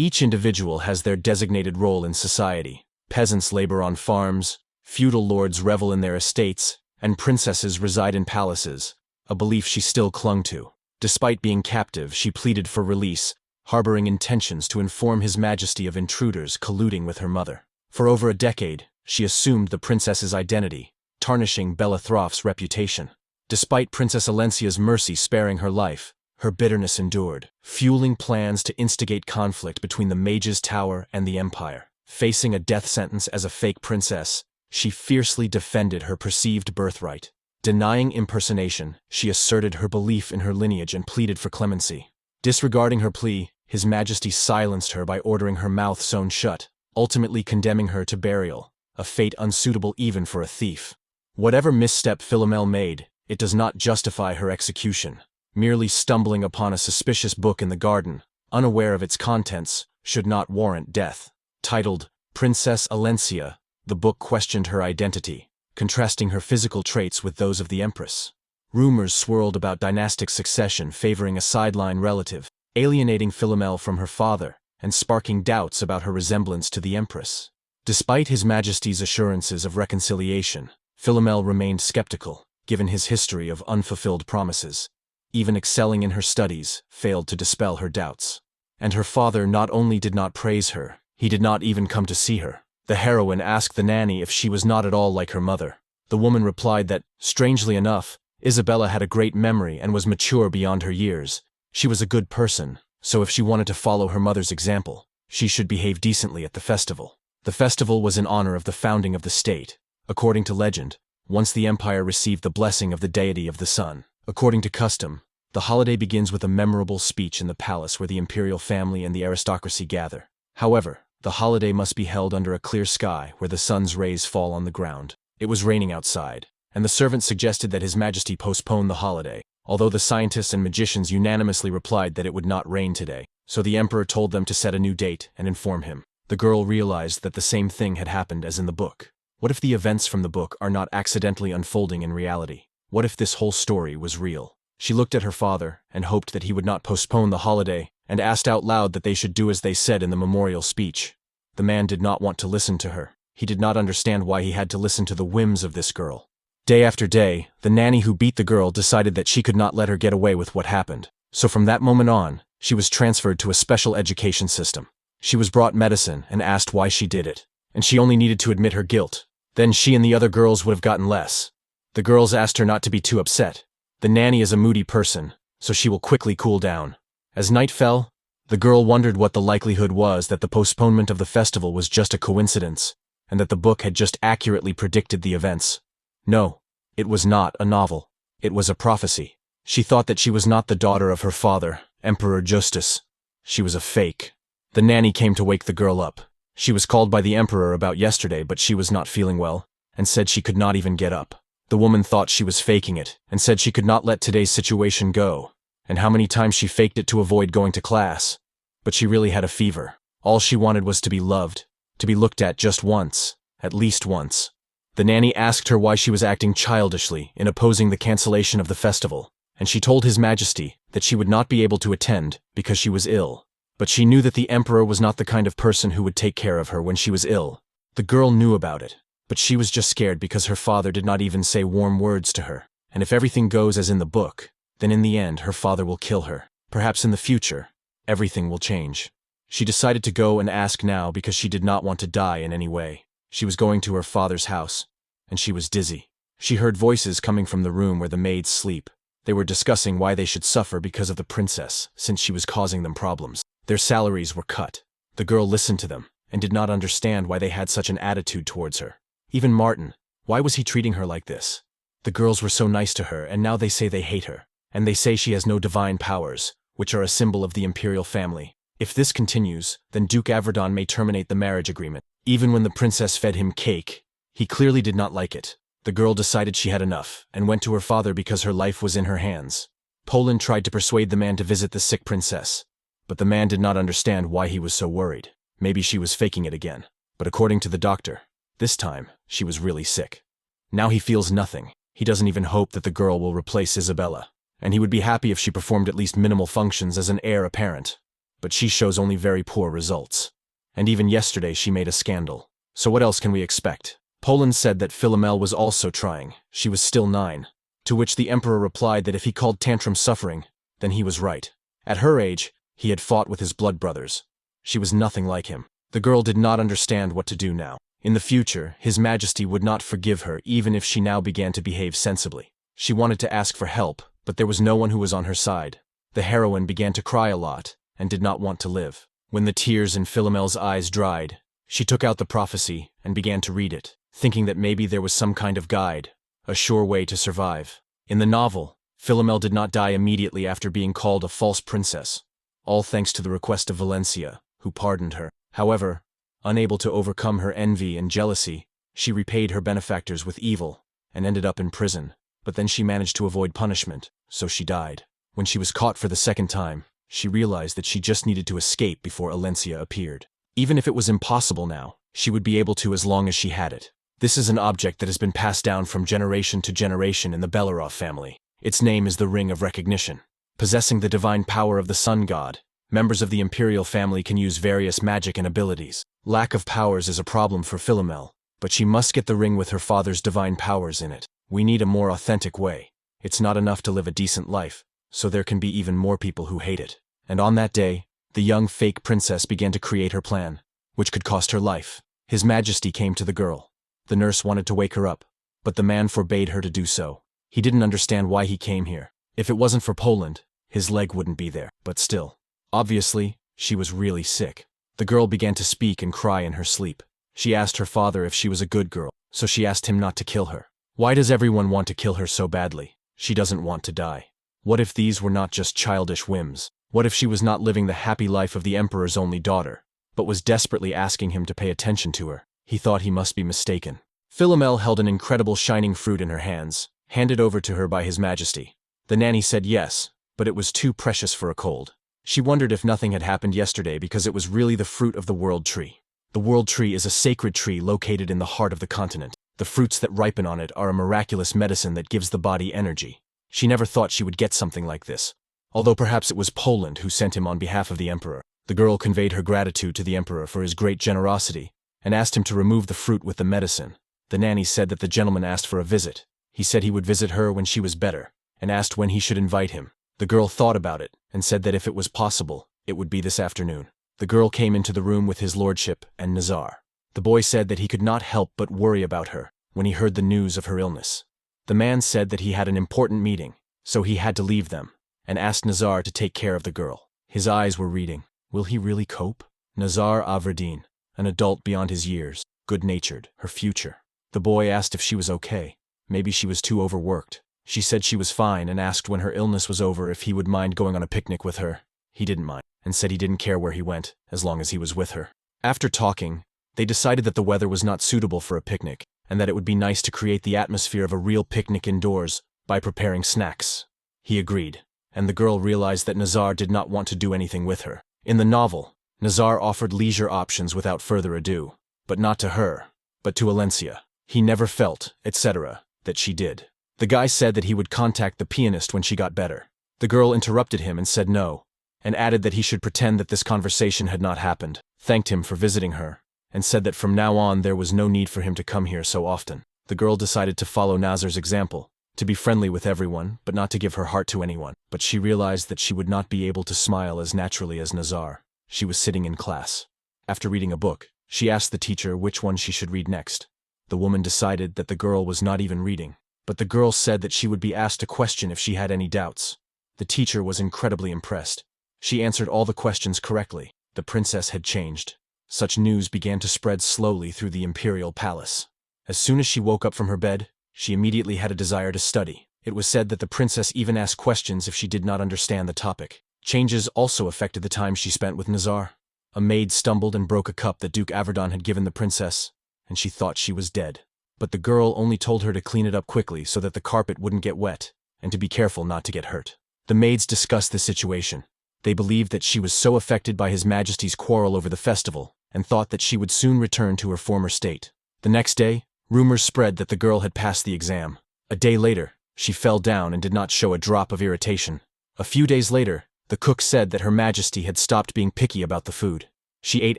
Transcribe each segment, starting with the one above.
Each individual has their designated role in society. Peasants labor on farms, feudal lords revel in their estates, and princesses reside in palaces, a belief she still clung to. Despite being captive, she pleaded for release, harboring intentions to inform His Majesty of intruders colluding with her mother. For over a decade, she assumed the princess's identity, tarnishing Bella Throff's reputation. Despite Princess Alencia's mercy sparing her life, her bitterness endured, fueling plans to instigate conflict between the Mage's Tower and the Empire. Facing a death sentence as a fake princess, she fiercely defended her perceived birthright. Denying impersonation, she asserted her belief in her lineage and pleaded for clemency. Disregarding her plea, His Majesty silenced her by ordering her mouth sewn shut, ultimately condemning her to burial, a fate unsuitable even for a thief. Whatever misstep Philomel made, it does not justify her execution. Merely stumbling upon a suspicious book in the garden, unaware of its contents, should not warrant death. Titled Princess Alencia, the book questioned her identity, contrasting her physical traits with those of the Empress. Rumors swirled about dynastic succession favoring a sideline relative, alienating Philomel from her father, and sparking doubts about her resemblance to the Empress. Despite His Majesty's assurances of reconciliation, Philomel remained skeptical, given his history of unfulfilled promises. Even excelling in her studies failed to dispel her doubts. And her father not only did not praise her, he did not even come to see her. The heroine asked the nanny if she was not at all like her mother. The woman replied that, strangely enough, Isabella had a great memory and was mature beyond her years. She was a good person, so if she wanted to follow her mother's example, she should behave decently at the festival. The festival was in honor of the founding of the state. According to legend, once the empire received the blessing of the deity of the sun. According to custom, the holiday begins with a memorable speech in the palace where the imperial family and the aristocracy gather. However, the holiday must be held under a clear sky where the sun's rays fall on the ground. It was raining outside, and the servant suggested that His Majesty postpone the holiday, although the scientists and magicians unanimously replied that it would not rain today, so the emperor told them to set a new date and inform him. The girl realized that the same thing had happened as in the book. What if the events from the book are not accidentally unfolding in reality? What if this whole story was real? She looked at her father and hoped that he would not postpone the holiday, and asked out loud that they should do as they said in the memorial speech. The man did not want to listen to her. He did not understand why he had to listen to the whims of this girl. Day after day, the nanny who beat the girl decided that she could not let her get away with what happened. So from that moment on, she was transferred to a special education system. She was brought medicine and asked why she did it, and she only needed to admit her guilt. Then she and the other girls would have gotten less. The girls asked her not to be too upset. The nanny is a moody person, so she will quickly cool down. As night fell, the girl wondered what the likelihood was that the postponement of the festival was just a coincidence, and that the book had just accurately predicted the events. No, it was not a novel. It was a prophecy. She thought that she was not the daughter of her father, Emperor Justus. She was a fake. The nanny came to wake the girl up. She was called by the emperor about yesterday, but she was not feeling well, and said she could not even get up. The woman thought she was faking it, and said she could not let today's situation go, and how many times she faked it to avoid going to class. But she really had a fever. All she wanted was to be loved, to be looked at just once, at least once. The nanny asked her why she was acting childishly in opposing the cancellation of the festival, and she told His Majesty that she would not be able to attend because she was ill. But she knew that the emperor was not the kind of person who would take care of her when she was ill. The girl knew about it, but she was just scared because her father did not even say warm words to her. And if everything goes as in the book, then in the end her father will kill her. Perhaps in the future, everything will change. She decided to go and ask now because she did not want to die in any way. She was going to her father's house, and she was dizzy. She heard voices coming from the room where the maids sleep. They were discussing why they should suffer because of the princess, since she was causing them problems. Their salaries were cut. The girl listened to them, and did not understand why they had such an attitude towards her. Even Martin, why was he treating her like this? The girls were so nice to her, and now they say they hate her. And they say she has no divine powers, which are a symbol of the imperial family. If this continues, then Duke Averdon may terminate the marriage agreement. Even when the princess fed him cake, he clearly did not like it. The girl decided she had enough, and went to her father because her life was in her hands. Poland tried to persuade the man to visit the sick princess, but the man did not understand why he was so worried. Maybe she was faking it again. But according to the doctor, this time, she was really sick. Now he feels nothing. He doesn't even hope that the girl will replace Isabella, and he would be happy if she performed at least minimal functions as an heir apparent. but she shows only very poor results. And even yesterday she made a scandal. So what else can we expect? Poland said that Philomel was also trying. She was still 9. To which the emperor replied that if he called tantrum suffering, then he was right. At her age, he had fought with his blood brothers. She was nothing like him. The girl did not understand what to do now. In the future, His Majesty would not forgive her even if she now began to behave sensibly. She wanted to ask for help, but there was no one who was on her side. The heroine began to cry a lot and did not want to live. When the tears in Philomel's eyes dried, she took out the prophecy and began to read it, thinking that maybe there was some kind of guide, a sure way to survive. In the novel, Philomel did not die immediately after being called a false princess, all thanks to the request of Valencia, who pardoned her. However, unable to overcome her envy and jealousy, she repaid her benefactors with evil and ended up in prison. But then she managed to avoid punishment, so she died. When she was caught for the second time, she realized that she just needed to escape before Alencia appeared. Even if it was impossible now, she would be able to as long as she had it. This is an object that has been passed down from generation to generation in the Bellerov family. Its name is the Ring of Recognition. Possessing the divine power of the Sun God, members of the imperial family can use various magic and abilities. Lack of powers is a problem for Philomel, but she must get the ring with her father's divine powers in it. We need a more authentic way. It's not enough to live a decent life, so there can be even more people who hate it. And on that day, the young fake princess began to create her plan, which could cost her life. His Majesty came to the girl. The nurse wanted to wake her up, but the man forbade her to do so. He didn't understand why he came here. If it wasn't for Poland, his leg wouldn't be there. But still, obviously, she was really sick. The girl began to speak and cry in her sleep. She asked her father if she was a good girl, so she asked him not to kill her. Why does everyone want to kill her so badly? She doesn't want to die. What if these were not just childish whims? What if she was not living the happy life of the emperor's only daughter, but was desperately asking him to pay attention to her? He thought he must be mistaken. Philomel held an incredible shining fruit in her hands, handed over to her by His Majesty. The nanny said yes, but it was too precious for a cold. She wondered if nothing had happened yesterday because it was really the fruit of the World Tree. The World Tree is a sacred tree located in the heart of the continent. The fruits that ripen on it are a miraculous medicine that gives the body energy. She never thought she would get something like this. Although perhaps it was Poland who sent him on behalf of the emperor. The girl conveyed her gratitude to the emperor for his great generosity and asked him to remove the fruit with the medicine. The nanny said that the gentleman asked for a visit. He said he would visit her when she was better, and asked when he should invite him. The girl thought about it and said that if it was possible, it would be this afternoon. The girl came into the room with his lordship and Nazar. The boy said that he could not help but worry about her when he heard the news of her illness. The man said that he had an important meeting, so he had to leave them, and asked Nazar to take care of the girl. His eyes were reading. Will he really cope? Nazar Averdeen, an adult beyond his years, good-natured, her future. The boy asked if she was okay. Maybe she was too overworked. She said she was fine and asked when her illness was over if he would mind going on a picnic with her. He didn't mind, and said he didn't care where he went, as long as he was with her. After talking, they decided that the weather was not suitable for a picnic, and that it would be nice to create the atmosphere of a real picnic indoors by preparing snacks. He agreed, and the girl realized that Nazar did not want to do anything with her. In the novel, Nazar offered leisure options without further ado, but not to her, but to Alencia. He never felt, etc., that she did. The guy said that he would contact the pianist when she got better. The girl interrupted him and said no, and added that he should pretend that this conversation had not happened, thanked him for visiting her, and said that from now on there was no need for him to come here so often. The girl decided to follow Nazar's example, to be friendly with everyone, but not to give her heart to anyone. But she realized that she would not be able to smile as naturally as Nazar. She was sitting in class. After reading a book, she asked the teacher which one she should read next. The woman decided that the girl was not even reading, but the girl said that she would be asked a question if she had any doubts. The teacher was incredibly impressed. She answered all the questions correctly. The princess had changed. Such news began to spread slowly through the imperial palace. As soon as she woke up from her bed, she immediately had a desire to study. It was said that the princess even asked questions if she did not understand the topic. Changes also affected the time she spent with Nazar. A maid stumbled and broke a cup that Duke Averdon had given the princess, and she thought she was dead. But the girl only told her to clean it up quickly so that the carpet wouldn't get wet, and to be careful not to get hurt. The maids discussed the situation. They believed that she was so affected by His Majesty's quarrel over the festival, and thought that she would soon return to her former state. The next day, rumors spread that the girl had passed the exam. A day later, she fell down and did not show a drop of irritation. A few days later, The cook said that Her Majesty had stopped being picky about the food. She ate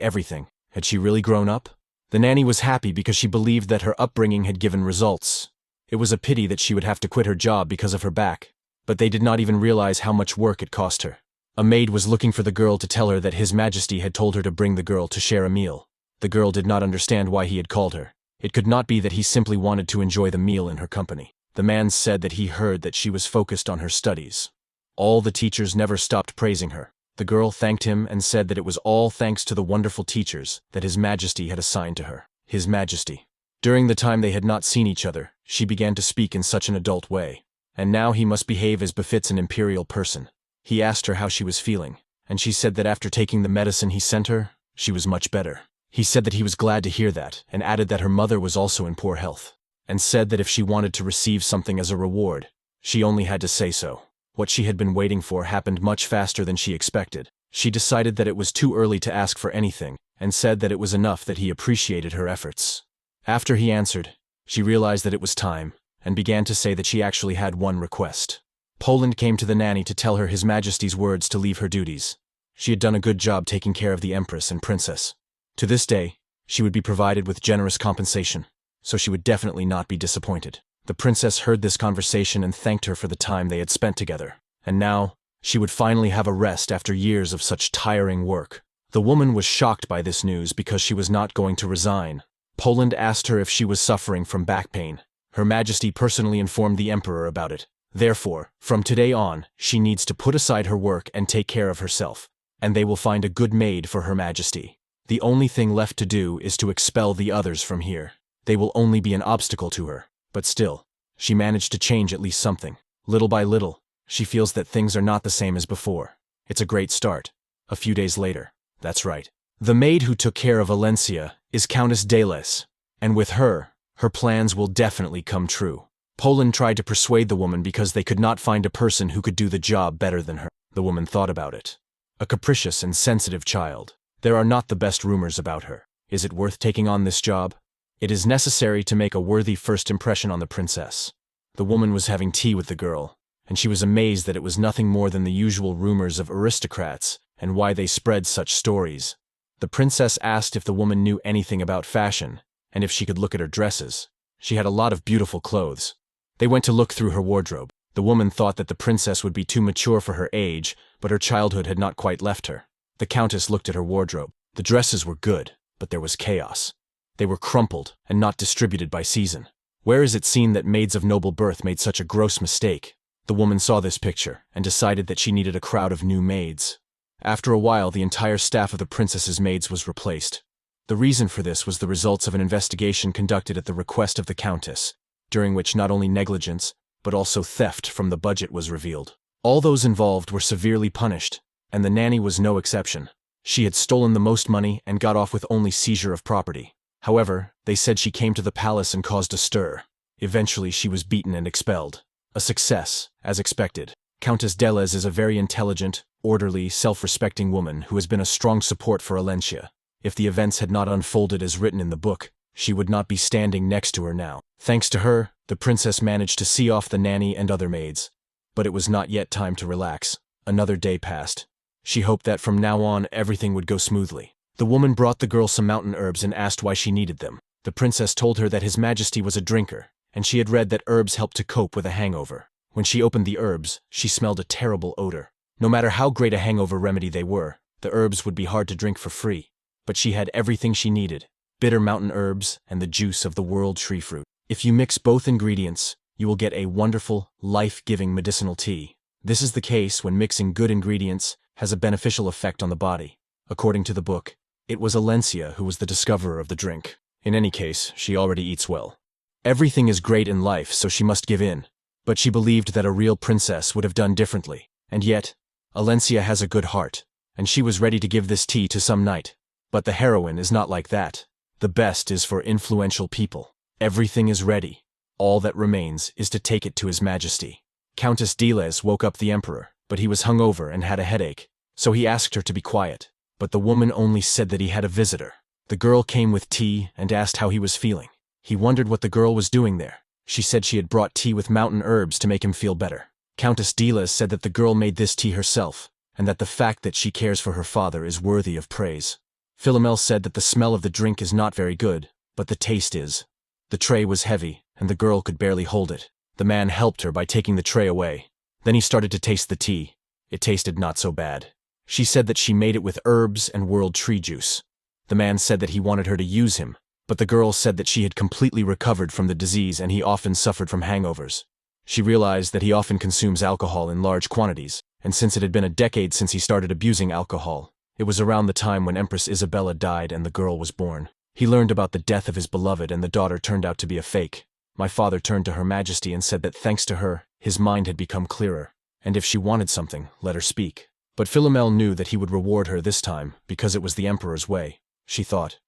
everything. Had she really grown up? The nanny was happy because she believed that her upbringing had given results. It was a pity that she would have to quit her job because of her back, but they did not even realize how much work it cost her. A maid was looking for the girl to tell her that His Majesty had told her to bring the girl to share a meal. The girl did not understand why he had called her. It could not be that he simply wanted to enjoy the meal in her company. The man said that he heard that she was focused on her studies. All the teachers never stopped praising her. The girl thanked him and said that it was all thanks to the wonderful teachers that His Majesty had assigned to her. His Majesty. During the time they had not seen each other, she began to speak in such an adult way. And now he must behave as befits an imperial person. He asked her how she was feeling, and she said that after taking the medicine he sent her, she was much better. He said that he was glad to hear that, and added that her mother was also in poor health, and said that if she wanted to receive something as a reward, she only had to say so. What she had been waiting for happened much faster than she expected. She decided that it was too early to ask for anything, and said that it was enough that he appreciated her efforts. After he answered, she realized that it was time, and began to say that she actually had one request. Poland came to the nanny to tell her His Majesty's words to leave her duties. She had done a good job taking care of the Empress and Princess. To this day, she would be provided with generous compensation, so she would definitely not be disappointed. The princess heard this conversation and thanked her for the time they had spent together. And now, she would finally have a rest after years of such tiring work. The woman was shocked by this news because she was not going to resign. Poland asked her if she was suffering from back pain. Her Majesty personally informed the Emperor about it. Therefore, from today on, she needs to put aside her work and take care of herself, and they will find a good maid for Her Majesty. The only thing left to do is to expel the others from here. They will only be an obstacle to her. But still, she managed to change at least something. Little by little, she feels that things are not the same as before. It's a great start. A few days later, that's right. The maid who took care of Valencia is Countess Deles, and with her, her plans will definitely come true. Poland tried to persuade the woman because they could not find a person who could do the job better than her. The woman thought about it. A capricious and sensitive child. There are not the best rumors about her. Is it worth taking on this job? It is necessary to make a worthy first impression on the princess. The woman was having tea with the girl, and she was amazed that it was nothing more than the usual rumors of aristocrats and why they spread such stories. The princess asked if the woman knew anything about fashion, and if she could look at her dresses. She had a lot of beautiful clothes. They went to look through her wardrobe. The woman thought that the princess would be too mature for her age, but her childhood had not quite left her. The countess looked at her wardrobe. The dresses were good, but there was chaos. They were crumpled and not distributed by season. Where is it seen that maids of noble birth made such a gross mistake? The woman saw this picture and decided that she needed a crowd of new maids. After a while, the entire staff of the princess's maids was replaced. The reason for this was the results of an investigation conducted at the request of the countess, during which not only negligence, but also theft from the budget was revealed. All those involved were severely punished, and the nanny was no exception. She had stolen the most money and got off with only seizure of property. However, they said she came to the palace and caused a stir. Eventually, she was beaten and expelled. A success, as expected. Countess Deles is a very intelligent, orderly, self-respecting woman who has been a strong support for Valencia. If the events had not unfolded as written in the book, she would not be standing next to her now. Thanks to her, the princess managed to see off the nanny and other maids. But it was not yet time to relax. Another day passed. She hoped that from now on everything would go smoothly. The woman brought the girl some mountain herbs and asked why she needed them. The princess told her that His Majesty was a drinker, and she had read that herbs helped to cope with a hangover. When she opened the herbs, she smelled a terrible odor. No matter how great a hangover remedy they were, the herbs would be hard to drink for free. But she had everything she needed: bitter mountain herbs and the juice of the world tree fruit. If you mix both ingredients, you will get a wonderful, life-giving medicinal tea. This is the case when mixing good ingredients has a beneficial effect on the body. According to the book, it was Valencia who was the discoverer of the drink. In any case, she already eats well. Everything is great in life, so she must give in. But she believed that a real princess would have done differently. And yet, Valencia has a good heart, and she was ready to give this tea to some knight. But the heroine is not like that. The best is for influential people. Everything is ready. All that remains is to take it to His Majesty. Countess Deles woke up the emperor, but he was hungover and had a headache, so he asked her to be quiet. But the woman only said that he had a visitor. The girl came with tea and asked how he was feeling. He wondered what the girl was doing there. She said she had brought tea with mountain herbs to make him feel better. Countess Deles said that the girl made this tea herself, and that the fact that she cares for her father is worthy of praise. Philomel said that the smell of the drink is not very good, but the taste is. The tray was heavy, and the girl could barely hold it. The man helped her by taking the tray away. Then he started to taste the tea. It tasted not so bad. She said that she made it with herbs and world tree juice. The man said that he wanted her to use him, but the girl said that she had completely recovered from the disease and he often suffered from hangovers. She realized that he often consumes alcohol in large quantities, and since it had been a decade since he started abusing alcohol, it was around the time when Empress Isabella died and the girl was born. He learned about the death of his beloved and the daughter turned out to be a fake. My father turned to Her Majesty and said that thanks to her, his mind had become clearer, and if she wanted something, let her speak. But Philomel knew that he would reward her this time because it was the emperor's way, she thought.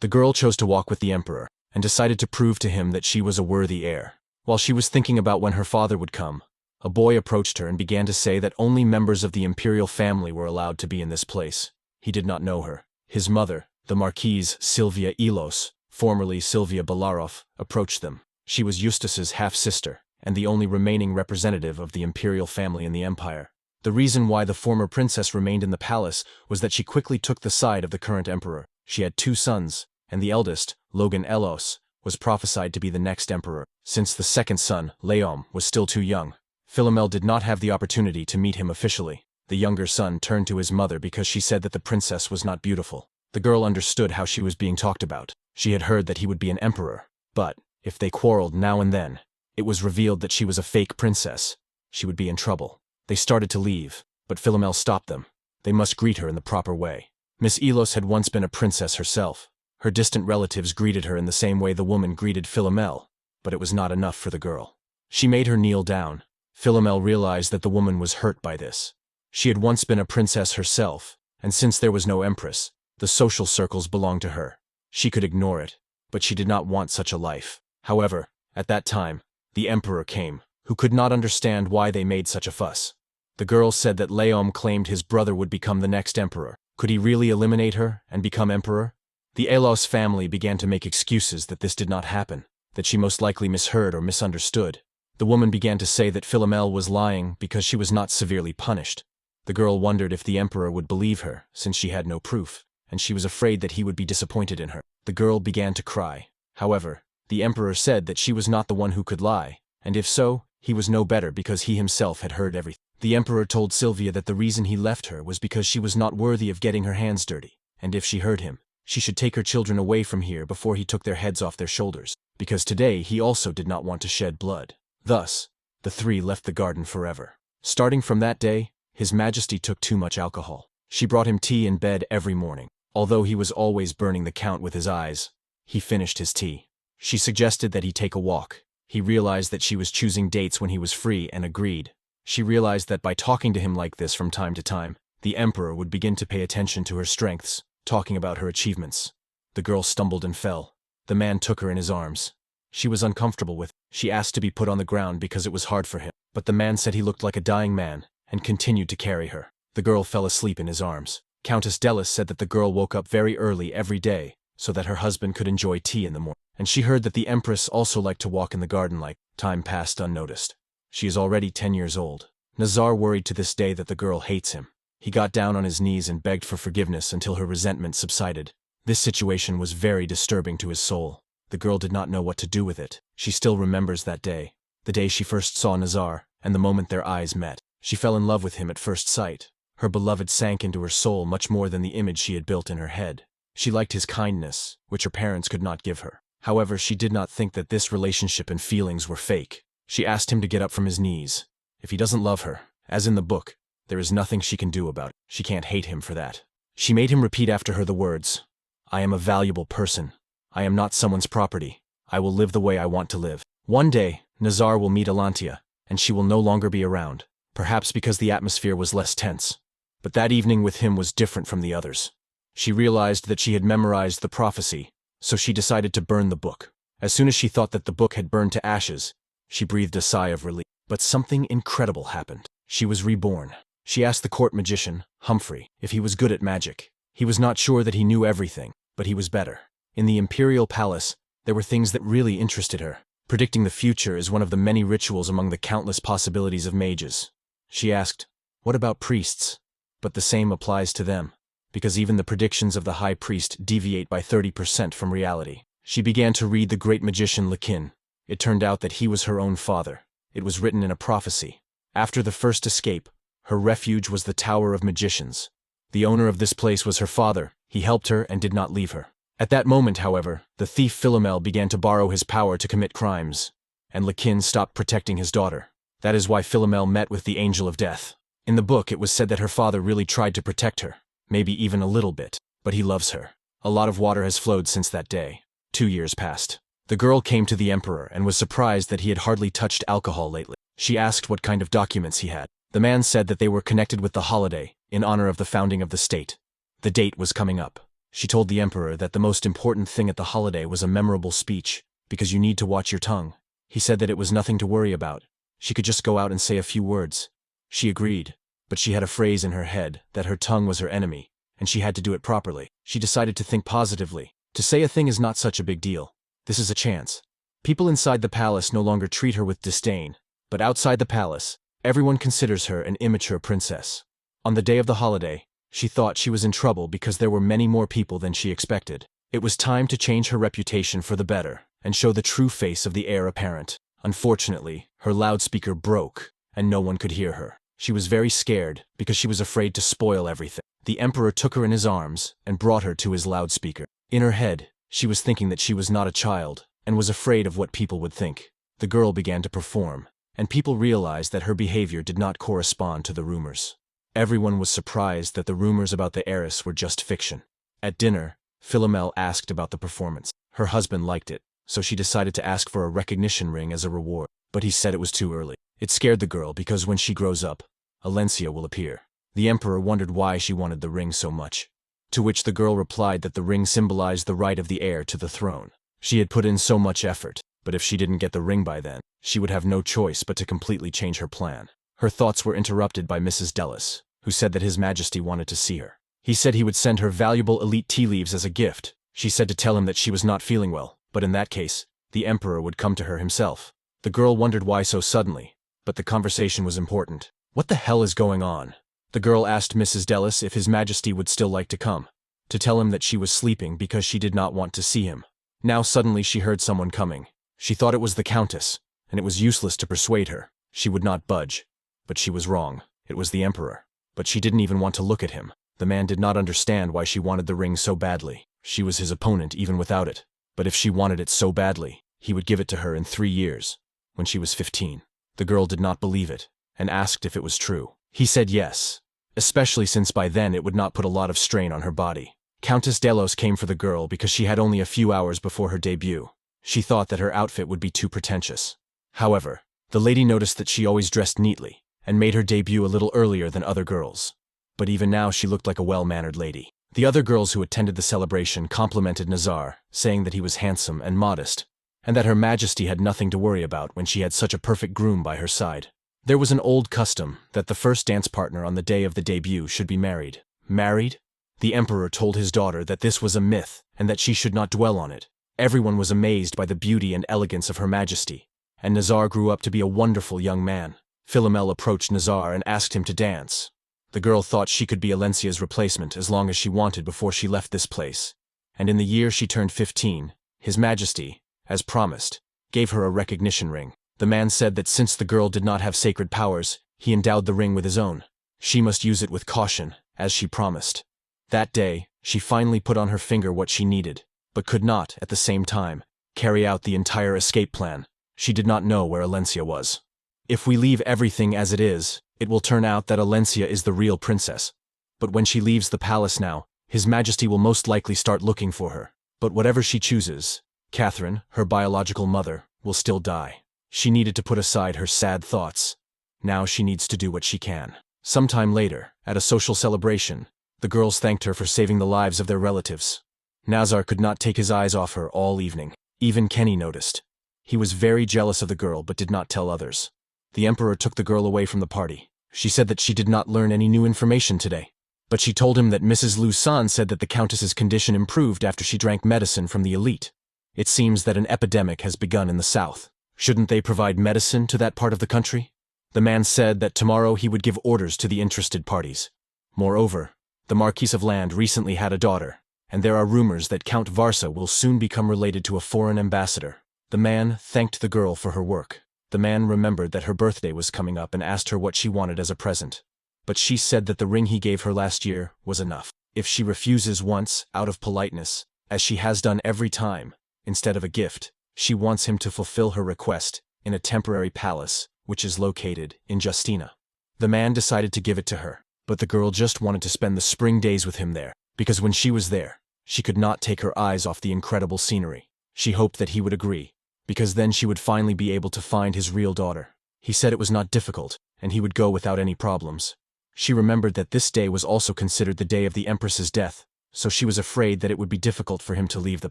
The girl chose to walk with the emperor, and decided to prove to him that she was a worthy heir. While she was thinking about when her father would come, a boy approached her and began to say that only members of the imperial family were allowed to be in this place. He did not know her. His mother, the Marquise Sylvia Elos, formerly Sylvia Belarov, approached them. She was Eustace's half-sister, and the only remaining representative of the imperial family in the empire. The reason why the former princess remained in the palace was that she quickly took the side of the current emperor. She had 2 sons, and the eldest, Logan Elos, was prophesied to be the next emperor, since the second son, Leom, was still too young. Philomel did not have the opportunity to meet him officially. The younger son turned to his mother because she said that the princess was not beautiful. The girl understood how she was being talked about. She had heard that he would be an emperor, but, if they quarreled now and then, it was revealed that she was a fake princess. She would be in trouble. They started to leave, but Philomel stopped them. They must greet her in the proper way. Miss Elos had once been a princess herself. Her distant relatives greeted her in the same way the woman greeted Philomel, but it was not enough for the girl. She made her kneel down. Philomel realized that the woman was hurt by this. She had once been a princess herself, and since there was no empress, the social circles belonged to her. She could ignore it, but she did not want such a life. However, at that time, the emperor came, who could not understand why they made such a fuss. The girl said that Leom claimed his brother would become the next emperor. Could he really eliminate her and become emperor? The Elos family began to make excuses that this did not happen, that she most likely misheard or misunderstood. The woman began to say that Philomel was lying because she was not severely punished. The girl wondered if the emperor would believe her, since she had no proof, and she was afraid that he would be disappointed in her. The girl began to cry. However, the emperor said that she was not the one who could lie, and if so, he was no better because he himself had heard everything. The emperor told Sylvia that the reason he left her was because she was not worthy of getting her hands dirty, and if she heard him, she should take her children away from here before he took their heads off their shoulders, because today he also did not want to shed blood. Thus, the 3 left the garden forever. Starting from that day, His Majesty took too much alcohol. She brought him tea in bed every morning. Although he was always burning the count with his eyes, he finished his tea. She suggested that he take a walk. He realized that she was choosing dates when he was free and agreed. She realized that by talking to him like this from time to time, the emperor would begin to pay attention to her strengths, talking about her achievements. The girl stumbled and fell. The man took her in his arms. She was uncomfortable with it. She asked to be put on the ground because it was hard for him, but the man said he looked like a dying man, and continued to carry her. The girl fell asleep in his arms. Countess Delis said that the girl woke up very early every day, so that her husband could enjoy tea in the morning, and she heard that the empress also liked to walk in the garden like. Time passed unnoticed. She is already 10 years old. Nazar worried to this day that the girl hates him. He got down on his knees and begged for forgiveness until her resentment subsided. This situation was very disturbing to his soul. The girl did not know what to do with it. She still remembers that day, the day she first saw Nazar, and the moment their eyes met. She fell in love with him at first sight. Her beloved sank into her soul much more than the image she had built in her head. She liked his kindness, which her parents could not give her. However, she did not think that this relationship and feelings were fake. She asked him to get up from his knees. If he doesn't love her, as in the book, there is nothing she can do about it. She can't hate him for that. She made him repeat after her the words, "I am a valuable person. I am not someone's property. I will live the way I want to live." One day, Nazar will meet Alantia, and she will no longer be around, perhaps because the atmosphere was less tense. But that evening with him was different from the others. She realized that she had memorized the prophecy, so she decided to burn the book. As soon as she thought that the book had burned to ashes, she breathed a sigh of relief. But something incredible happened. She was reborn. She asked the court magician, Humphrey, if he was good at magic. He was not sure that he knew everything, but he was better. In the imperial palace, there were things that really interested her. Predicting the future is one of the many rituals among the countless possibilities of mages. She asked, "What about priests?" but the same applies to them, because even the predictions of the high priest deviate by 30% from reality. She began to read the great magician Lakin. It turned out that he was her own father. It was written in a prophecy. After the first escape, her refuge was the Tower of Magicians. The owner of this place was her father. He helped her and did not leave her. At that moment, however, the thief Philomel began to borrow his power to commit crimes, and Lakin stopped protecting his daughter. That is why Philomel met with the Angel of Death. In the book, it was said that her father really tried to protect her, maybe even a little bit, but he loves her. A lot of water has flowed since that day. 2 years passed. The girl came to the emperor and was surprised that he had hardly touched alcohol lately. She asked what kind of documents he had. The man said that they were connected with the holiday, in honor of the founding of the state. The date was coming up. She told the emperor that the most important thing at the holiday was a memorable speech, because you need to watch your tongue. He said that it was nothing to worry about. She could just go out and say a few words. She agreed, but she had a phrase in her head that her tongue was her enemy, and she had to do it properly. She decided to think positively. To say a thing is not such a big deal. This is a chance. People inside the palace no longer treat her with disdain, but outside the palace, everyone considers her an immature princess. On the day of the holiday, she thought she was in trouble because there were many more people than she expected. It was time to change her reputation for the better and show the true face of the heir apparent. Unfortunately, her loudspeaker broke, and no one could hear her. She was very scared because she was afraid to spoil everything. The emperor took her in his arms and brought her to his loudspeaker. In her head, she was thinking that she was not a child and was afraid of what people would think. The girl began to perform, and people realized that her behavior did not correspond to the rumors. Everyone was surprised that the rumors about the heiress were just fiction. At dinner, Philomel asked about the performance. Her husband liked it, so she decided to ask for a recognition ring as a reward, but he said it was too early. It scared the girl because when she grows up, Alencia will appear. The emperor wondered why she wanted the ring so much, to which the girl replied that the ring symbolized the right of the heir to the throne. She had put in so much effort, but if she didn't get the ring by then, she would have no choice but to completely change her plan. Her thoughts were interrupted by Mrs. Dellis, who said that His Majesty wanted to see her. He said he would send her valuable elite tea leaves as a gift. She said to tell him that she was not feeling well, but in that case, the emperor would come to her himself. The girl wondered why so suddenly, but the conversation was important. What the hell is going on? The girl asked Mrs. Dellis if His Majesty would still like to come, to tell him that she was sleeping because she did not want to see him. Now suddenly she heard someone coming. She thought it was the Countess, and it was useless to persuade her. She would not budge. But she was wrong. It was the emperor. But she didn't even want to look at him. The man did not understand why she wanted the ring so badly. She was his opponent even without it. But if she wanted it so badly, he would give it to her in 3 years, when she was 15. The girl did not believe it, and asked if it was true. He said yes, especially since by then it would not put a lot of strain on her body. Countess Delos came for the girl because she had only a few hours before her debut. She thought that her outfit would be too pretentious. However, the lady noticed that she always dressed neatly, and made her debut a little earlier than other girls. But even now she looked like a well-mannered lady. The other girls who attended the celebration complimented Nazar, saying that he was handsome and modest, and that Her Majesty had nothing to worry about when she had such a perfect groom by her side. There was an old custom that the first dance partner on the day of the debut should be married. Married? The emperor told his daughter that this was a myth and that she should not dwell on it. Everyone was amazed by the beauty and elegance of Her Majesty, and Nazar grew up to be a wonderful young man. Philomel approached Nazar and asked him to dance. The girl thought she could be Alencia's replacement as long as she wanted before she left this place. And in the year she turned 15, His Majesty, as promised, gave her a recognition ring. The man said that since the girl did not have sacred powers, he endowed the ring with his own. She must use it with caution, as she promised. That day, she finally put on her finger what she needed, but could not, at the same time, carry out the entire escape plan. She did not know where Alencia was. If we leave everything as it is, it will turn out that Alencia is the real princess. But when she leaves the palace now, His Majesty will most likely start looking for her. But whatever she chooses, Catherine, her biological mother, will still die. She needed to put aside her sad thoughts. Now she needs to do what she can. Sometime later, at a social celebration, the girls thanked her for saving the lives of their relatives. Nazar could not take his eyes off her all evening. Even Kenny noticed. He was very jealous of the girl but did not tell others. The emperor took the girl away from the party. She said that she did not learn any new information today. But she told him that Mrs. Lusan said that the countess's condition improved after she drank medicine from the elite. It seems that an epidemic has begun in the south. Shouldn't they provide medicine to that part of the country? The man said that tomorrow he would give orders to the interested parties. Moreover, the Marquis of Land recently had a daughter, and there are rumors that Count Varsa will soon become related to a foreign ambassador. The man thanked the girl for her work. The man remembered that her birthday was coming up and asked her what she wanted as a present. But she said that the ring he gave her last year was enough. If she refuses once, out of politeness, as she has done every time, instead of a gift, she wants him to fulfill her request in a temporary palace, which is located in Justina. The man decided to give it to her, but the girl just wanted to spend the spring days with him there, because when she was there, she could not take her eyes off the incredible scenery. She hoped that he would agree, because then she would finally be able to find his real daughter. He said it was not difficult, and he would go without any problems. She remembered that this day was also considered the day of the Empress's death, so she was afraid that it would be difficult for him to leave the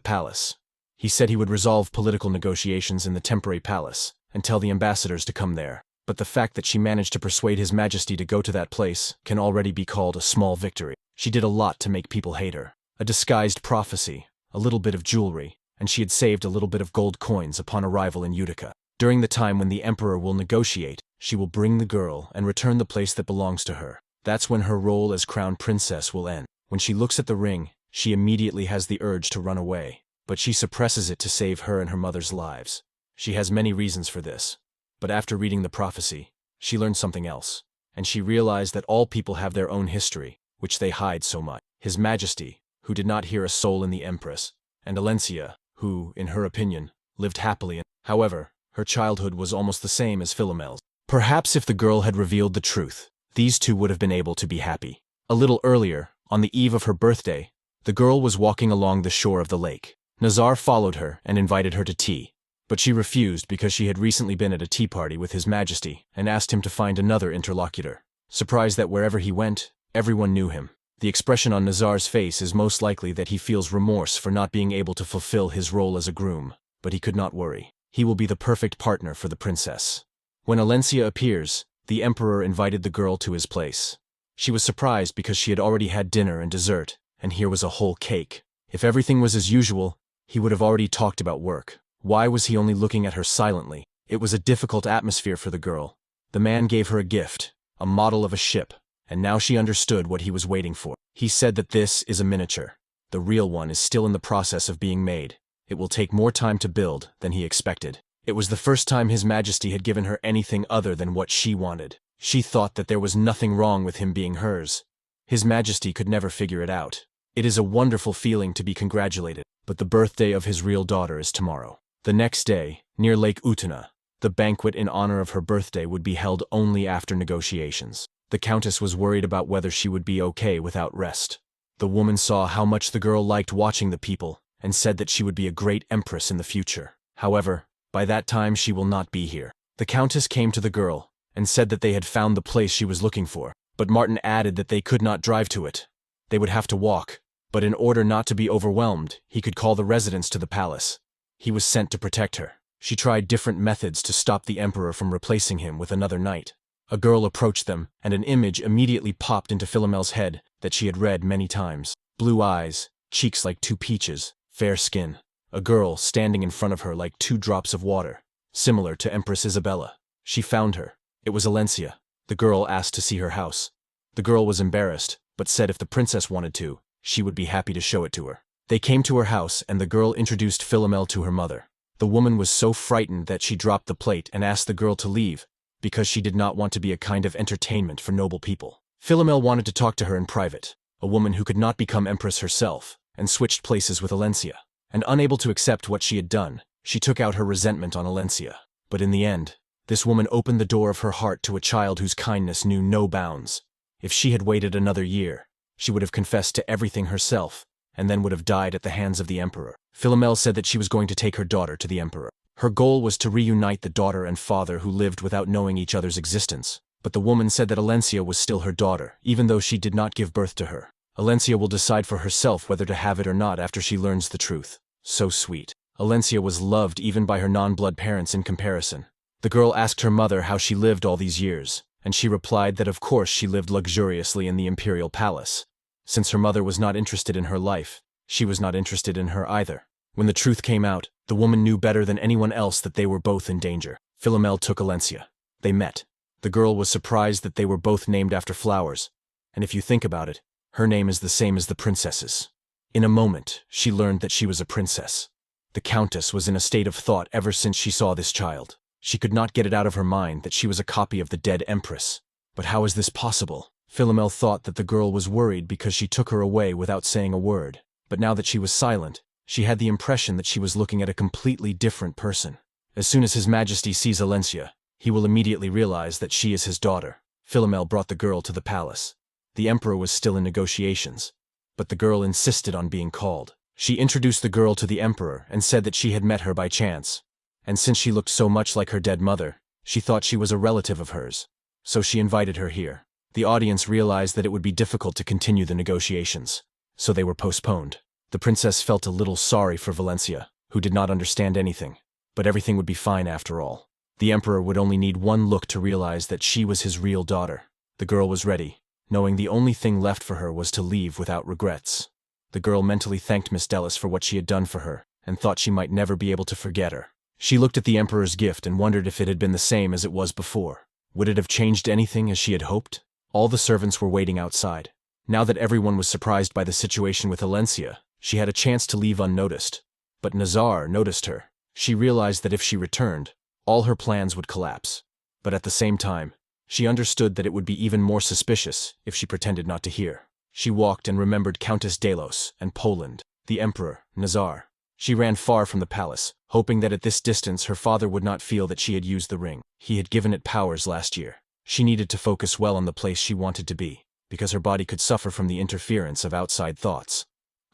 palace. He said he would resolve political negotiations in the temporary palace, and tell the ambassadors to come there. But the fact that she managed to persuade His Majesty to go to that place can already be called a small victory. She did a lot to make people hate her. A disguised prophecy, a little bit of jewelry, and she had saved a little bit of gold coins upon arrival in Utica. During the time when the emperor will negotiate, she will bring the girl and return the place that belongs to her. That's when her role as crown princess will end. When she looks at the ring, she immediately has the urge to run away, but she suppresses it to save her and her mother's lives. She has many reasons for this, but after reading the prophecy, she learned something else, and she realized that all people have their own history, which they hide so much. His Majesty, who did not hear a soul in the Empress, and Alencia, who, in her opinion, lived happily. However, her childhood was almost the same as Philomel's. Perhaps if the girl had revealed the truth, these two would have been able to be happy. A little earlier, on the eve of her birthday, the girl was walking along the shore of the lake. Nazar followed her and invited her to tea, but she refused because she had recently been at a tea party with His Majesty and asked him to find another interlocutor. Surprised that wherever he went, everyone knew him. The expression on Nazar's face is most likely that he feels remorse for not being able to fulfill his role as a groom, but he could not worry. He will be the perfect partner for the princess. When Alencia appears, the emperor invited the girl to his place. She was surprised because she had already had dinner and dessert, and here was a whole cake. If everything was as usual, he would have already talked about work. Why was he only looking at her silently? It was a difficult atmosphere for the girl. The man gave her a gift, a model of a ship, and now she understood what he was waiting for. He said that this is a miniature. The real one is still in the process of being made. It will take more time to build than he expected. It was the first time His Majesty had given her anything other than what she wanted. She thought that there was nothing wrong with him being hers. His Majesty could never figure it out. It is a wonderful feeling to be congratulated, but the birthday of his real daughter is tomorrow. The next day, near Lake Utana, the banquet in honor of her birthday would be held only after negotiations. The Countess was worried about whether she would be okay without rest. The woman saw how much the girl liked watching the people and said that she would be a great empress in the future. However, by that time she will not be here. The Countess came to the girl and said that they had found the place she was looking for, but Martin added that they could not drive to it. They would have to walk, but in order not to be overwhelmed, he could call the residents to the palace. He was sent to protect her. She tried different methods to stop the emperor from replacing him with another knight. A girl approached them, and an image immediately popped into Philomel's head that she had read many times. Blue eyes, cheeks like two peaches, fair skin. A girl standing in front of her like 2 drops of water, similar to Empress Isabella. She found her. It was Alencia. The girl asked to see her house. The girl was embarrassed, but said if the princess wanted to, she would be happy to show it to her. They came to her house, and the girl introduced Philomel to her mother. The woman was so frightened that she dropped the plate and asked the girl to leave, because she did not want to be a kind of entertainment for noble people. Philomel wanted to talk to her in private, a woman who could not become empress herself, and switched places with Alencia. And unable to accept what she had done, she took out her resentment on Alencia. But in the end, this woman opened the door of her heart to a child whose kindness knew no bounds. If she had waited another year, she would have confessed to everything herself, and then would have died at the hands of the emperor. Philomel said that she was going to take her daughter to the emperor. Her goal was to reunite the daughter and father who lived without knowing each other's existence. But the woman said that Alencia was still her daughter, even though she did not give birth to her. Alencia will decide for herself whether to have it or not after she learns the truth. So sweet. Alencia was loved even by her non-blood parents in comparison. The girl asked her mother how she lived all these years, and she replied that of course she lived luxuriously in the imperial palace. Since her mother was not interested in her life, she was not interested in her either. When the truth came out, the woman knew better than anyone else that they were both in danger. Philomel took Alencia. They met. The girl was surprised that they were both named after flowers. And if you think about it, her name is the same as the princess's. In a moment, she learned that she was a princess. The countess was in a state of thought ever since she saw this child. She could not get it out of her mind that she was a copy of the dead empress. But how is this possible? Philomel thought that the girl was worried because she took her away without saying a word. But now that she was silent, she had the impression that she was looking at a completely different person. As soon as His Majesty sees Alencia, he will immediately realize that she is his daughter. Philomel brought the girl to the palace. The emperor was still in negotiations, but the girl insisted on being called. She introduced the girl to the emperor and said that she had met her by chance. And since she looked so much like her dead mother, she thought she was a relative of hers. So she invited her here. The audience realized that it would be difficult to continue the negotiations, so they were postponed. The princess felt a little sorry for Valencia, who did not understand anything, but everything would be fine after all. The emperor would only need one look to realize that she was his real daughter. The girl was ready, knowing the only thing left for her was to leave without regrets. The girl mentally thanked Miss Delis for what she had done for her, and thought she might never be able to forget her. She looked at the emperor's gift and wondered if it had been the same as it was before. Would it have changed anything as she had hoped? All the servants were waiting outside. Now that everyone was surprised by the situation with Alencia, she had a chance to leave unnoticed. But Nazar noticed her. She realized that if she returned, all her plans would collapse. But at the same time, she understood that it would be even more suspicious if she pretended not to hear. She walked and remembered Countess Delos and Poland, the emperor, Nazar. She ran far from the palace, hoping that at this distance her father would not feel that she had used the ring. He had given it powers last year. She needed to focus well on the place she wanted to be, because her body could suffer from the interference of outside thoughts.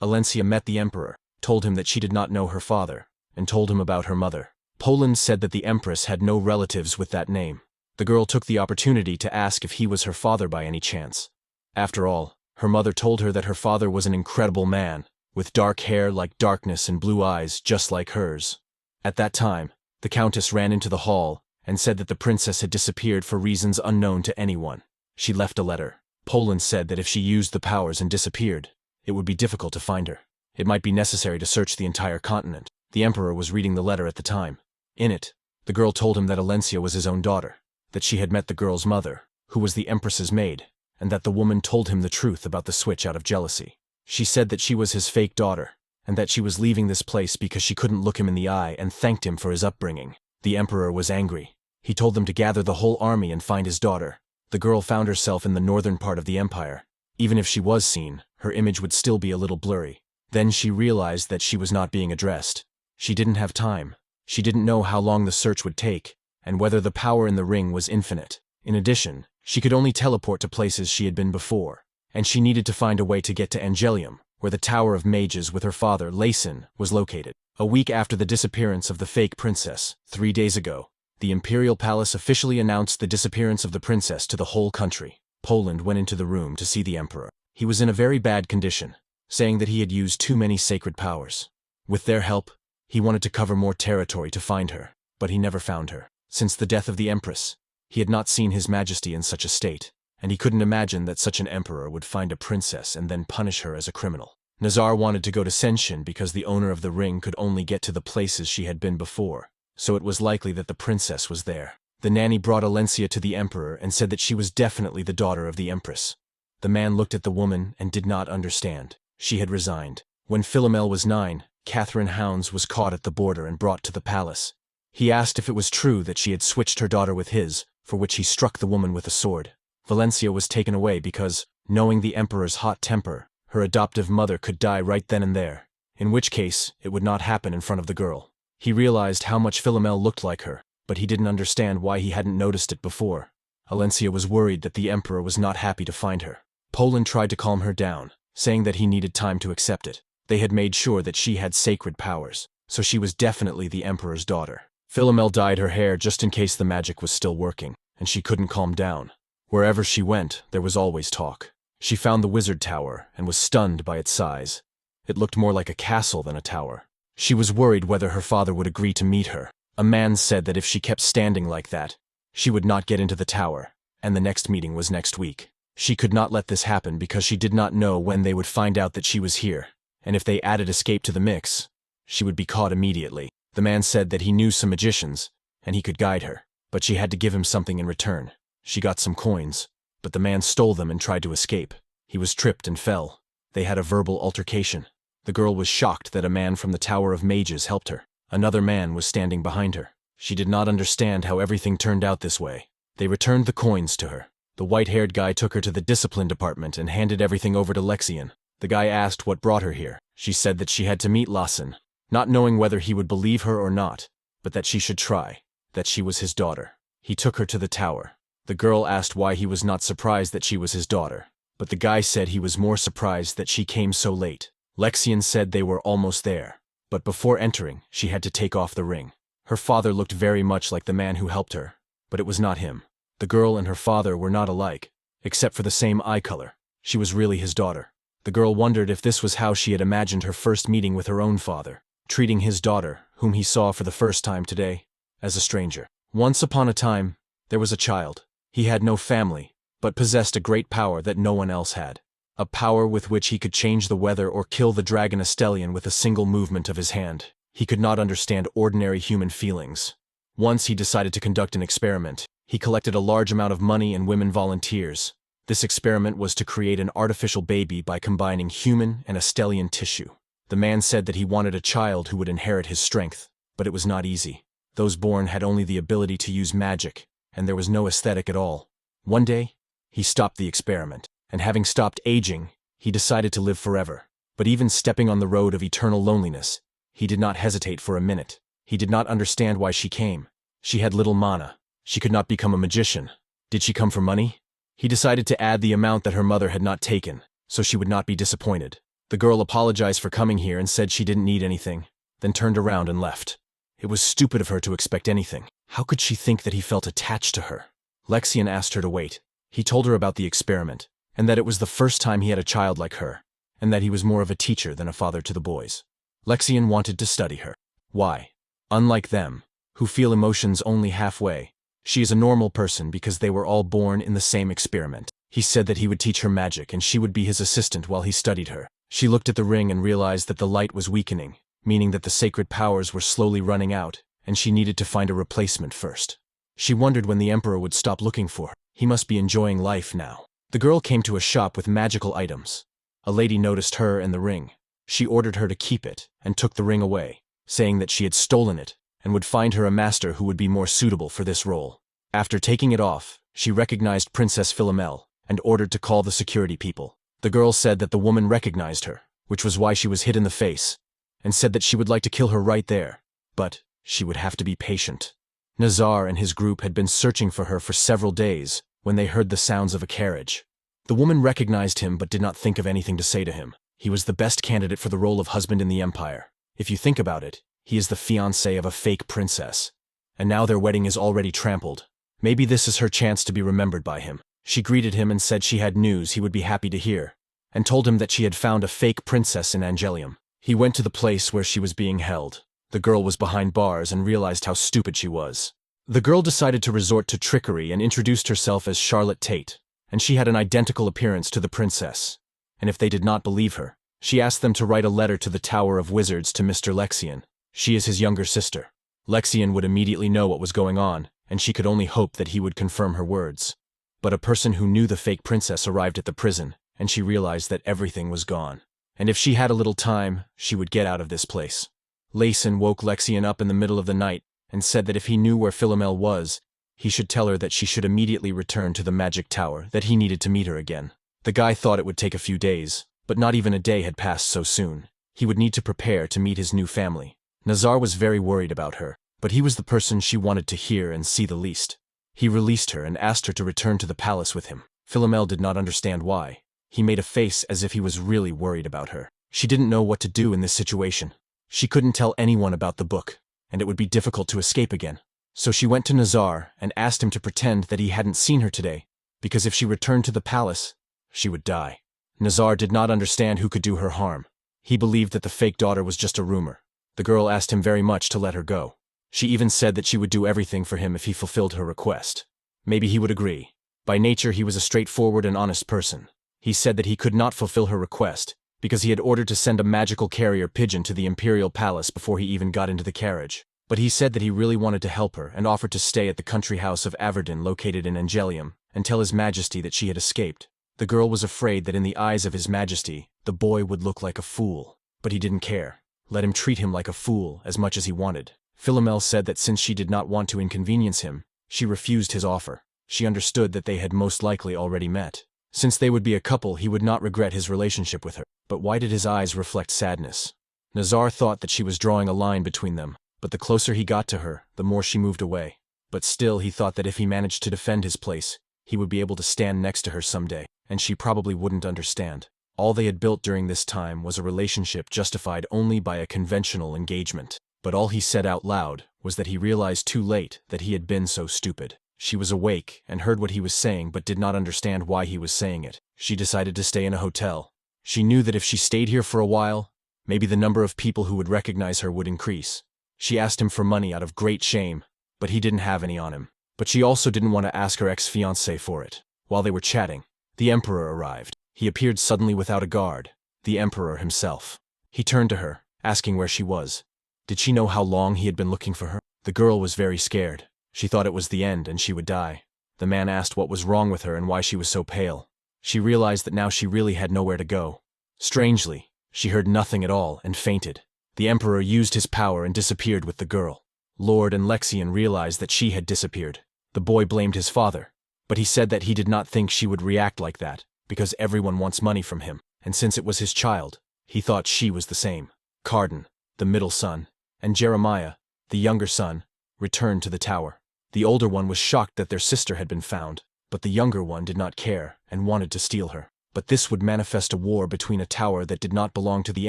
Alencia met the emperor, told him that she did not know her father, and told him about her mother. Poland said that the empress had no relatives with that name. The girl took the opportunity to ask if he was her father by any chance. After all, her mother told her that her father was an incredible man, with dark hair like darkness and blue eyes just like hers. At that time, the countess ran into the hall and said that the princess had disappeared for reasons unknown to anyone. She left a letter. Poland said that if she used the powers and disappeared, it would be difficult to find her. It might be necessary to search the entire continent. The emperor was reading the letter at the time. In it, the girl told him that Alencia was his own daughter, that she had met the girl's mother, who was the empress's maid, and that the woman told him the truth about the switch out of jealousy. She said that she was his fake daughter, and that she was leaving this place because she couldn't look him in the eye, and thanked him for his upbringing. The emperor was angry. He told them to gather the whole army and find his daughter. The girl found herself in the northern part of the empire. Even if she was seen, her image would still be a little blurry. Then she realized that she was not being addressed. She didn't have time. She didn't know how long the search would take, and whether the power in the ring was infinite. In addition, she could only teleport to places she had been before, and she needed to find a way to get to Angelium, where the Tower of Mages with her father, Layson, was located. A week after the disappearance of the fake princess, 3 days ago, the imperial palace officially announced the disappearance of the princess to the whole country. Poland went into the room to see the emperor. He was in a very bad condition, saying that he had used too many sacred powers. With their help, he wanted to cover more territory to find her, but he never found her. Since the death of the empress, he had not seen His Majesty in such a state, and he couldn't imagine that such an emperor would find a princess and then punish her as a criminal. Nazar wanted to go to Senshin because the owner of the ring could only get to the places she had been before, so it was likely that the princess was there. The nanny brought Alencia to the emperor and said that she was definitely the daughter of the empress. The man looked at the woman and did not understand. She had resigned. When Philomel was 9, Catherine Hounds was caught at the border and brought to the palace. He asked if it was true that she had switched her daughter with his, for which he struck the woman with a sword. Valencia was taken away because, knowing the emperor's hot temper, her adoptive mother could die right then and there, in which case it would not happen in front of the girl. He realized how much Philomel looked like her, but he didn't understand why he hadn't noticed it before. Alencia was worried that the emperor was not happy to find her. Poland tried to calm her down, saying that he needed time to accept it. They had made sure that she had sacred powers, so she was definitely the emperor's daughter. Philomel dyed her hair just in case the magic was still working, and she couldn't calm down. Wherever she went, there was always talk. She found the wizard tower and was stunned by its size. It looked more like a castle than a tower. She was worried whether her father would agree to meet her. A man said that if she kept standing like that, she would not get into the tower, and the next meeting was next week. She could not let this happen because she did not know when they would find out that she was here, and if they added escape to the mix, she would be caught immediately. The man said that he knew some magicians, and he could guide her, but she had to give him something in return. She got some coins. but the man stole them and tried to escape. He was tripped and fell. They had a verbal altercation. The girl was shocked that a man from the Tower of Mages helped her. Another man was standing behind her. She did not understand how everything turned out this way. They returned the coins to her. The white-haired guy took her to the discipline department and handed everything over to Lexian. The guy asked what brought her here. She said that she had to meet Lawson, not knowing whether he would believe her or not, but that she should try, that she was his daughter. He took her to the tower. The girl asked why he was not surprised that she was his daughter, but the guy said he was more surprised that she came so late. Lexian said they were almost there, but before entering, she had to take off the ring. Her father looked very much like the man who helped her, but it was not him. The girl and her father were not alike, except for the same eye color. She was really his daughter. The girl wondered if this was how she had imagined her first meeting with her own father, treating his daughter, whom he saw for the first time today, as a stranger. Once upon a time, there was a child. He had no family, but possessed a great power that no one else had. A power with which he could change the weather or kill the dragon Estelian with a single movement of his hand. He could not understand ordinary human feelings. Once he decided to conduct an experiment. He collected a large amount of money and women volunteers. This experiment was to create an artificial baby by combining human and Estelian tissue. The man said that he wanted a child who would inherit his strength, but it was not easy. Those born had only the ability to use magic, and there was no aesthetic at all. One day, he stopped the experiment, and having stopped aging, he decided to live forever. But even stepping on the road of eternal loneliness, he did not hesitate for a minute. He did not understand why she came. She had little mana. She could not become a magician. Did she come for money? He decided to add the amount that her mother had not taken, so she would not be disappointed. The girl apologized for coming here and said she didn't need anything, then turned around and left. It was stupid of her to expect anything. How could she think that he felt attached to her? Lexian asked her to wait. He told her about the experiment, and that it was the first time he had a child like her, and that he was more of a teacher than a father to the boys. Lexian wanted to study her. Why? Unlike them, who feel emotions only halfway, she is a normal person because they were all born in the same experiment. He said that he would teach her magic and she would be his assistant while he studied her. She looked at the ring and realized that the light was weakening, meaning that the sacred powers were slowly running out, and she needed to find a replacement first. She wondered when the Emperor would stop looking for her. He must be enjoying life now. The girl came to a shop with magical items. A lady noticed her and the ring. She ordered her to keep it and took the ring away, saying that she had stolen it and would find her a master who would be more suitable for this role. After taking it off, she recognized Princess Philomel and ordered to call the security people. The girl said that the woman recognized her, which was why she was hit in the face, and said that she would like to kill her right there, but she would have to be patient. Nazar and his group had been searching for her for several days when they heard the sounds of a carriage. The woman recognized him but did not think of anything to say to him. He was the best candidate for the role of husband in the Empire. If you think about it, he is the fiancé of a fake princess. And now their wedding is already trampled. Maybe this is her chance to be remembered by him. She greeted him and said she had news he would be happy to hear, and told him that she had found a fake princess in Angelium. He went to the place where she was being held. The girl was behind bars and realized how stupid she was. The girl decided to resort to trickery and introduced herself as Charlotte Tate, and she had an identical appearance to the princess. And if they did not believe her, she asked them to write a letter to the Tower of Wizards to Mr. Lexian. She is his younger sister. Lexian would immediately know what was going on, and she could only hope that he would confirm her words. But a person who knew the fake princess arrived at the prison, and she realized that everything was gone. And if she had a little time, she would get out of this place. Layson woke Lexian up in the middle of the night and said that if he knew where Philomel was, he should tell her that she should immediately return to the magic tower, that he needed to meet her again. The guy thought it would take a few days, but not even a day had passed so soon. He would need to prepare to meet his new family. Nazar was very worried about her, but he was the person she wanted to hear and see the least. He released her and asked her to return to the palace with him. Philomel did not understand why. He made a face as if he was really worried about her. She didn't know what to do in this situation. She couldn't tell anyone about the book, and it would be difficult to escape again. So she went to Nazar and asked him to pretend that he hadn't seen her today, because if she returned to the palace, she would die. Nazar did not understand who could do her harm. He believed that the fake daughter was just a rumor. The girl asked him very much to let her go. She even said that she would do everything for him if he fulfilled her request. Maybe he would agree. By nature, he was a straightforward and honest person. He said that he could not fulfill her request, because he had ordered to send a magical carrier pigeon to the imperial palace before he even got into the carriage. But he said that he really wanted to help her and offered to stay at the country house of Averdin located in Angelium and tell His Majesty that she had escaped. The girl was afraid that in the eyes of His Majesty, the boy would look like a fool. But he didn't care. Let him treat him like a fool as much as he wanted. Philomel said that since she did not want to inconvenience him, she refused his offer. She understood that they had most likely already met. Since they would be a couple, he would not regret his relationship with her. But why did his eyes reflect sadness? Nazar thought that she was drawing a line between them, but the closer he got to her, the more she moved away. But still he thought that if he managed to defend his place, he would be able to stand next to her someday, and she probably wouldn't understand. All they had built during this time was a relationship justified only by a conventional engagement. But all he said out loud was that he realized too late that he had been so stupid. She was awake and heard what he was saying but did not understand why he was saying it. She decided to stay in a hotel. She knew that if she stayed here for a while, maybe the number of people who would recognize her would increase. She asked him for money out of great shame, but he didn't have any on him. But she also didn't want to ask her ex-fiancé for it. While they were chatting, the emperor arrived. He appeared suddenly without a guard, the emperor himself. He turned to her, asking where she was. Did she know how long he had been looking for her? The girl was very scared. She thought it was the end and she would die. The man asked what was wrong with her and why she was so pale. She realized that now she really had nowhere to go. Strangely, she heard nothing at all and fainted. The emperor used his power and disappeared with the girl. Lord and Lexian realized that she had disappeared. The boy blamed his father, but he said that he did not think she would react like that, because everyone wants money from him, and since it was his child, he thought she was the same. Carden, the middle son, and Jeremiah, the younger son, returned to the tower. The older one was shocked that their sister had been found, but the younger one did not care and wanted to steal her. But this would manifest a war between a tower that did not belong to the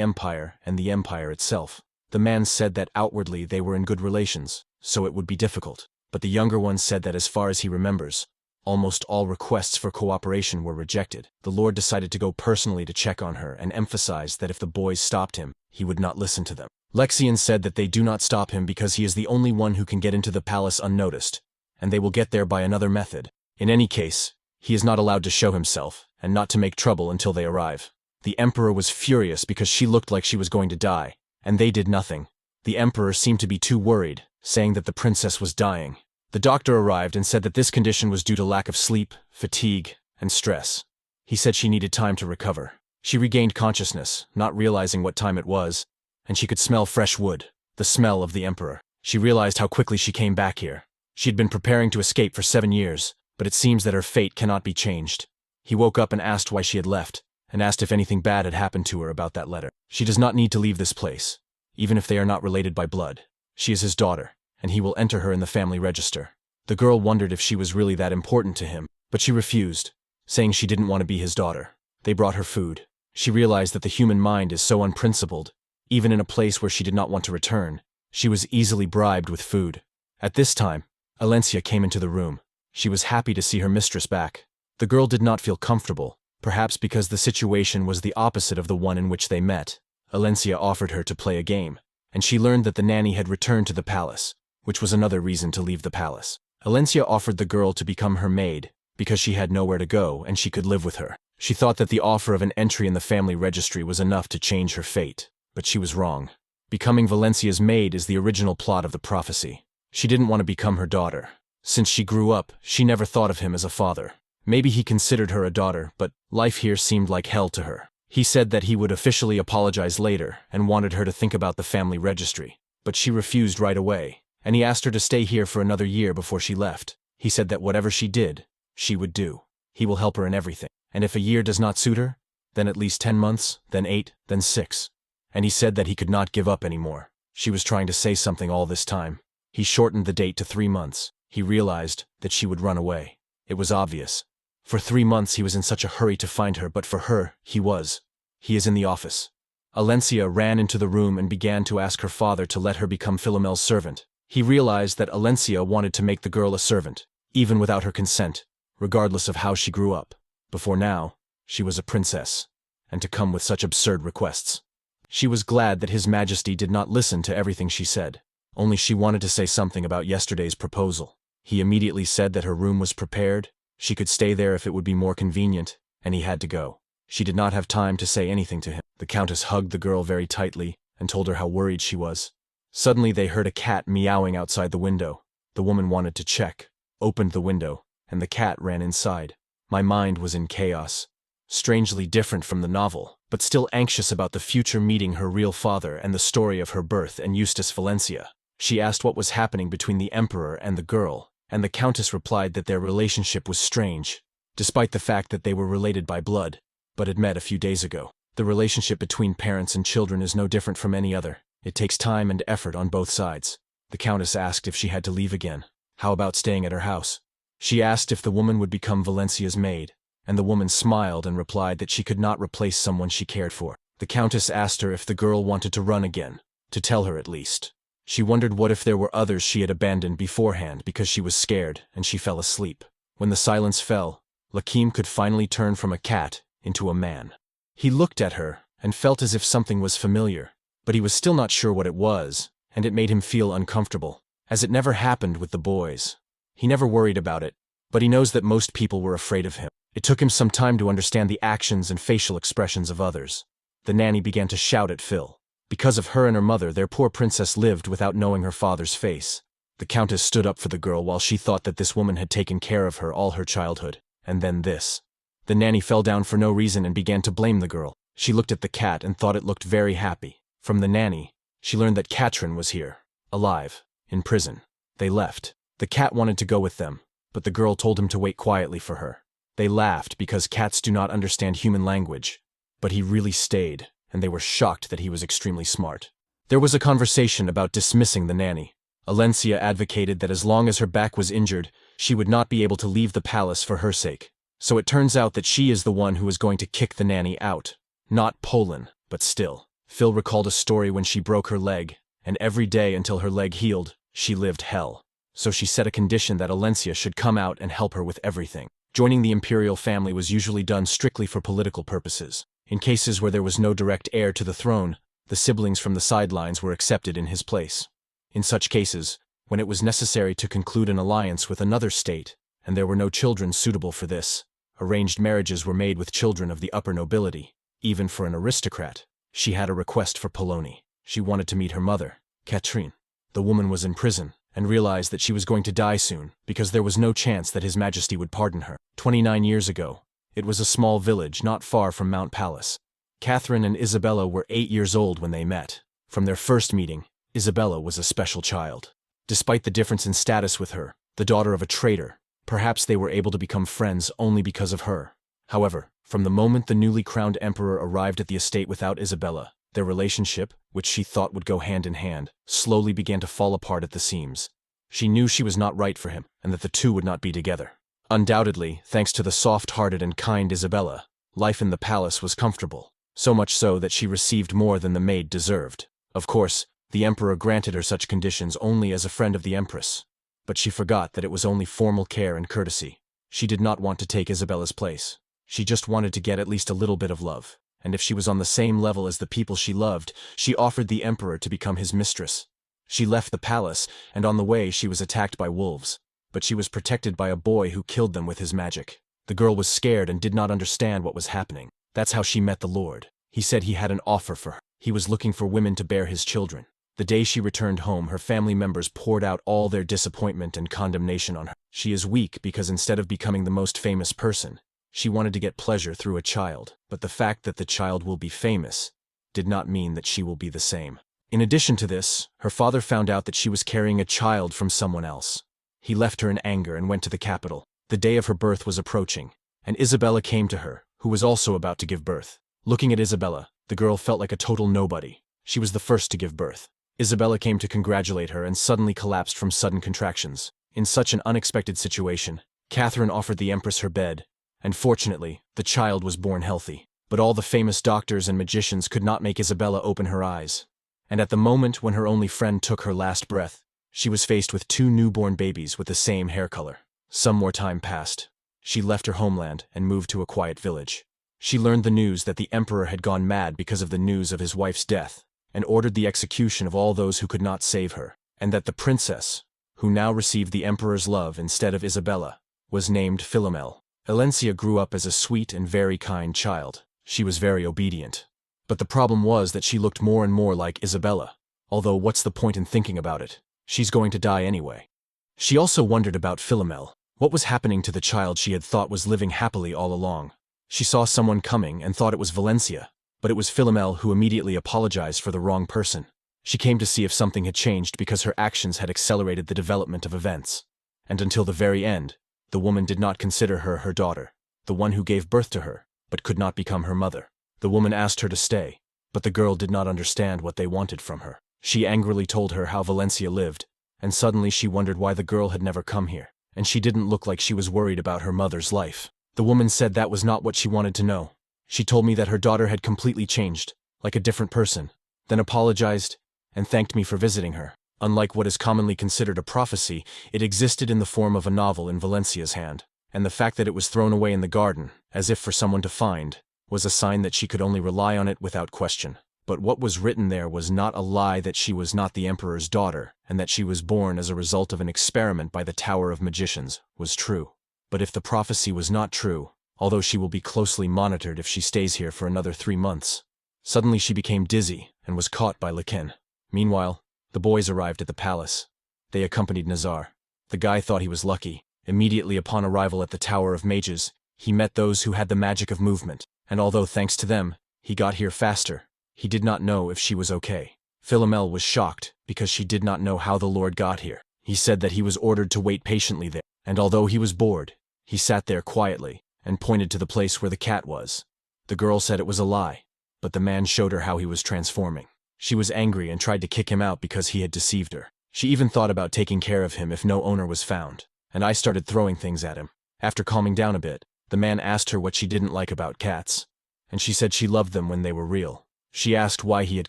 empire and the empire itself. The man said that outwardly they were in good relations, so it would be difficult. But the younger one said that as far as he remembers, almost all requests for cooperation were rejected. The Lord decided to go personally to check on her and emphasized that if the boys stopped him, he would not listen to them. Lexian said that they do not stop him because he is the only one who can get into the palace unnoticed, and they will get there by another method. In any case, he is not allowed to show himself, and not to make trouble until they arrive. The emperor was furious because she looked like she was going to die, and they did nothing. The emperor seemed to be too worried, saying that the princess was dying. The doctor arrived and said that this condition was due to lack of sleep, fatigue, and stress. He said she needed time to recover. She regained consciousness, not realizing what time it was, and she could smell fresh wood, the smell of the emperor. She realized how quickly she came back here. She had been preparing to escape for 7 years, but it seems that her fate cannot be changed. He woke up and asked why she had left, and asked if anything bad had happened to her about that letter. She does not need to leave this place, even if they are not related by blood. She is his daughter, and he will enter her in the family register. The girl wondered if she was really that important to him, but she refused, saying she didn't want to be his daughter. They brought her food. She realized that the human mind is so unprincipled. Even in a place where she did not want to return, she was easily bribed with food. At this time, Alencia came into the room. She was happy to see her mistress back. The girl did not feel comfortable, perhaps because the situation was the opposite of the one in which they met. Alencia offered her to play a game, and she learned that the nanny had returned to the palace, which was another reason to leave the palace. Alencia offered the girl to become her maid, because she had nowhere to go and she could live with her. She thought that the offer of an entry in the family registry was enough to change her fate, but she was wrong. Becoming Valencia's maid is the original plot of the prophecy. She didn't want to become her daughter. Since she grew up, she never thought of him as a father. Maybe he considered her a daughter, but life here seemed like hell to her. He said that he would officially apologize later and wanted her to think about the family registry, but she refused right away, and he asked her to stay here for another year before she left. He said that whatever she did, she would do. He will help her in everything, and if a year does not suit her, then at least 10 months, then 8, then 6. And he said that he could not give up anymore. She was trying to say something all this time. He shortened the date to 3 months. He realized that she would run away. It was obvious. For 3 months he was in such a hurry to find her, but for her, he is in the office. Alencia ran into the room and began to ask her father to let her become Philomel's servant. He realized that Alencia wanted to make the girl a servant, even without her consent, regardless of how she grew up. Before now, she was a princess, and to come with such absurd requests. She was glad that His Majesty did not listen to everything she said. Only she wanted to say something about yesterday's proposal. He immediately said that her room was prepared, she could stay there if it would be more convenient, and he had to go. She did not have time to say anything to him. The Countess hugged the girl very tightly and told her how worried she was. Suddenly they heard a cat meowing outside the window. The woman wanted to check, opened the window, and the cat ran inside. My mind was in chaos. Strangely different from the novel, but still anxious about the future meeting her real father and the story of her birth and Eustace Valencia. She asked what was happening between the emperor and the girl, and the countess replied that their relationship was strange, despite the fact that they were related by blood, but had met a few days ago. The relationship between parents and children is no different from any other. It takes time and effort on both sides. The countess asked if she had to leave again. How about staying at her house? She asked if the woman would become Valencia's maid, and the woman smiled and replied that she could not replace someone she cared for. The countess asked her if the girl wanted to run again, to tell her at least. She wondered what if there were others she had abandoned beforehand because she was scared, and she fell asleep. When the silence fell, Lakim could finally turn from a cat into a man. He looked at her and felt as if something was familiar, but he was still not sure what it was, and it made him feel uncomfortable, as it never happened with the boys. He never worried about it, but he knows that most people were afraid of him. It took him some time to understand the actions and facial expressions of others. The nanny began to shout at Phil. Because of her and her mother, their poor princess lived without knowing her father's face. The countess stood up for the girl while she thought that this woman had taken care of her all her childhood, and then this. The nanny fell down for no reason and began to blame the girl. She looked at the cat and thought it looked very happy. From the nanny, she learned that Katrin was here, alive, in prison. They left. The cat wanted to go with them, but the girl told him to wait quietly for her. They laughed because cats do not understand human language, but he really stayed, and they were shocked that he was extremely smart. There was a conversation about dismissing the nanny. Alencia advocated that as long as her back was injured, she would not be able to leave the palace for her sake. So it turns out that she is the one who is going to kick the nanny out. Not Poland, but still. Phil recalled a story when she broke her leg, and every day until her leg healed, she lived hell. So she set a condition that Alencia should come out and help her with everything. Joining the imperial family was usually done strictly for political purposes. In cases where there was no direct heir to the throne, the siblings from the sidelines were accepted in his place. In such cases, when it was necessary to conclude an alliance with another state, and there were no children suitable for this, arranged marriages were made with children of the upper nobility. Even for an aristocrat, she had a request for Poloni. She wanted to meet her mother, Katrin. The woman was in prison, and realized that she was going to die soon, because there was no chance that His Majesty would pardon her. 29 years ago, it was a small village not far from Mount Palace. Catherine and Isabella were 8 years old when they met. From their first meeting, Isabella was a special child. Despite the difference in status with her, the daughter of a traitor, perhaps they were able to become friends only because of her. However, from the moment the newly crowned emperor arrived at the estate without Isabella, their relationship, which she thought would go hand in hand, slowly began to fall apart at the seams. She knew she was not right for him, and that the two would not be together. Undoubtedly, thanks to the soft-hearted and kind Isabella, life in the palace was comfortable, so much so that she received more than the maid deserved. Of course, the emperor granted her such conditions only as a friend of the empress, but she forgot that it was only formal care and courtesy. She did not want to take Isabella's place. She just wanted to get at least a little bit of love, and if she was on the same level as the people she loved, she offered the emperor to become his mistress. She left the palace, and on the way she was attacked by wolves, but she was protected by a boy who killed them with his magic. The girl was scared and did not understand what was happening. That's how she met the Lord. He said he had an offer for her. He was looking for women to bear his children. The day she returned home, her family members poured out all their disappointment and condemnation on her. She is weak because instead of becoming the most famous person, she wanted to get pleasure through a child, but the fact that the child will be famous did not mean that she will be the same. In addition to this, her father found out that she was carrying a child from someone else. He left her in anger and went to the capital. The day of her birth was approaching, and Isabella came to her, who was also about to give birth. Looking at Isabella, the girl felt like a total nobody. She was the first to give birth. Isabella came to congratulate her and suddenly collapsed from sudden contractions. In such an unexpected situation, Catherine offered the empress her bed, and fortunately, the child was born healthy. But all the famous doctors and magicians could not make Isabella open her eyes. And at the moment when her only friend took her last breath, she was faced with 2 newborn babies with the same hair color. Some more time passed. She left her homeland and moved to a quiet village. She learned the news that the emperor had gone mad because of the news of his wife's death, and ordered the execution of all those who could not save her, and that the princess, who now received the emperor's love instead of Isabella, was named Philomel. Alencia grew up as a sweet and very kind child. She was very obedient. But the problem was that she looked more and more like Isabella, although what's the point in thinking about it? She's going to die anyway. She also wondered about Philomel. What was happening to the child she had thought was living happily all along? She saw someone coming and thought it was Valencia, but it was Philomel who immediately apologized for the wrong person. She came to see if something had changed because her actions had accelerated the development of events. And until the very end, the woman did not consider her her daughter, the one who gave birth to her, but could not become her mother. The woman asked her to stay, but the girl did not understand what they wanted from her. She angrily told her how Valencia lived, and suddenly she wondered why the girl had never come here, and she didn't look like she was worried about her mother's life. The woman said that was not what she wanted to know. She told me that her daughter had completely changed, like a different person, then apologized and thanked me for visiting her. Unlike what is commonly considered a prophecy, it existed in the form of a novel in Valencia's hand, and the fact that it was thrown away in the garden, as if for someone to find, was a sign that she could only rely on it without question. But what was written there was not a lie that she was not the emperor's daughter, and that she was born as a result of an experiment by the Tower of Magicians, was true. But if the prophecy was not true, although she will be closely monitored if she stays here for another 3 months. Suddenly she became dizzy and was caught by Lekin. Meanwhile, the boys arrived at the palace. They accompanied Nazar. The guy thought he was lucky. Immediately upon arrival at the Tower of Mages, he met those who had the magic of movement, and although thanks to them, he got here faster, he did not know if she was okay. Philomel was shocked because she did not know how the Lord got here. He said that he was ordered to wait patiently there, and although he was bored, he sat there quietly and pointed to the place where the cat was. The girl said it was a lie, but the man showed her how he was transforming. She was angry and tried to kick him out because he had deceived her. She even thought about taking care of him if no owner was found, and I started throwing things at him. After calming down a bit, the man asked her what she didn't like about cats, and she said she loved them when they were real. She asked why he had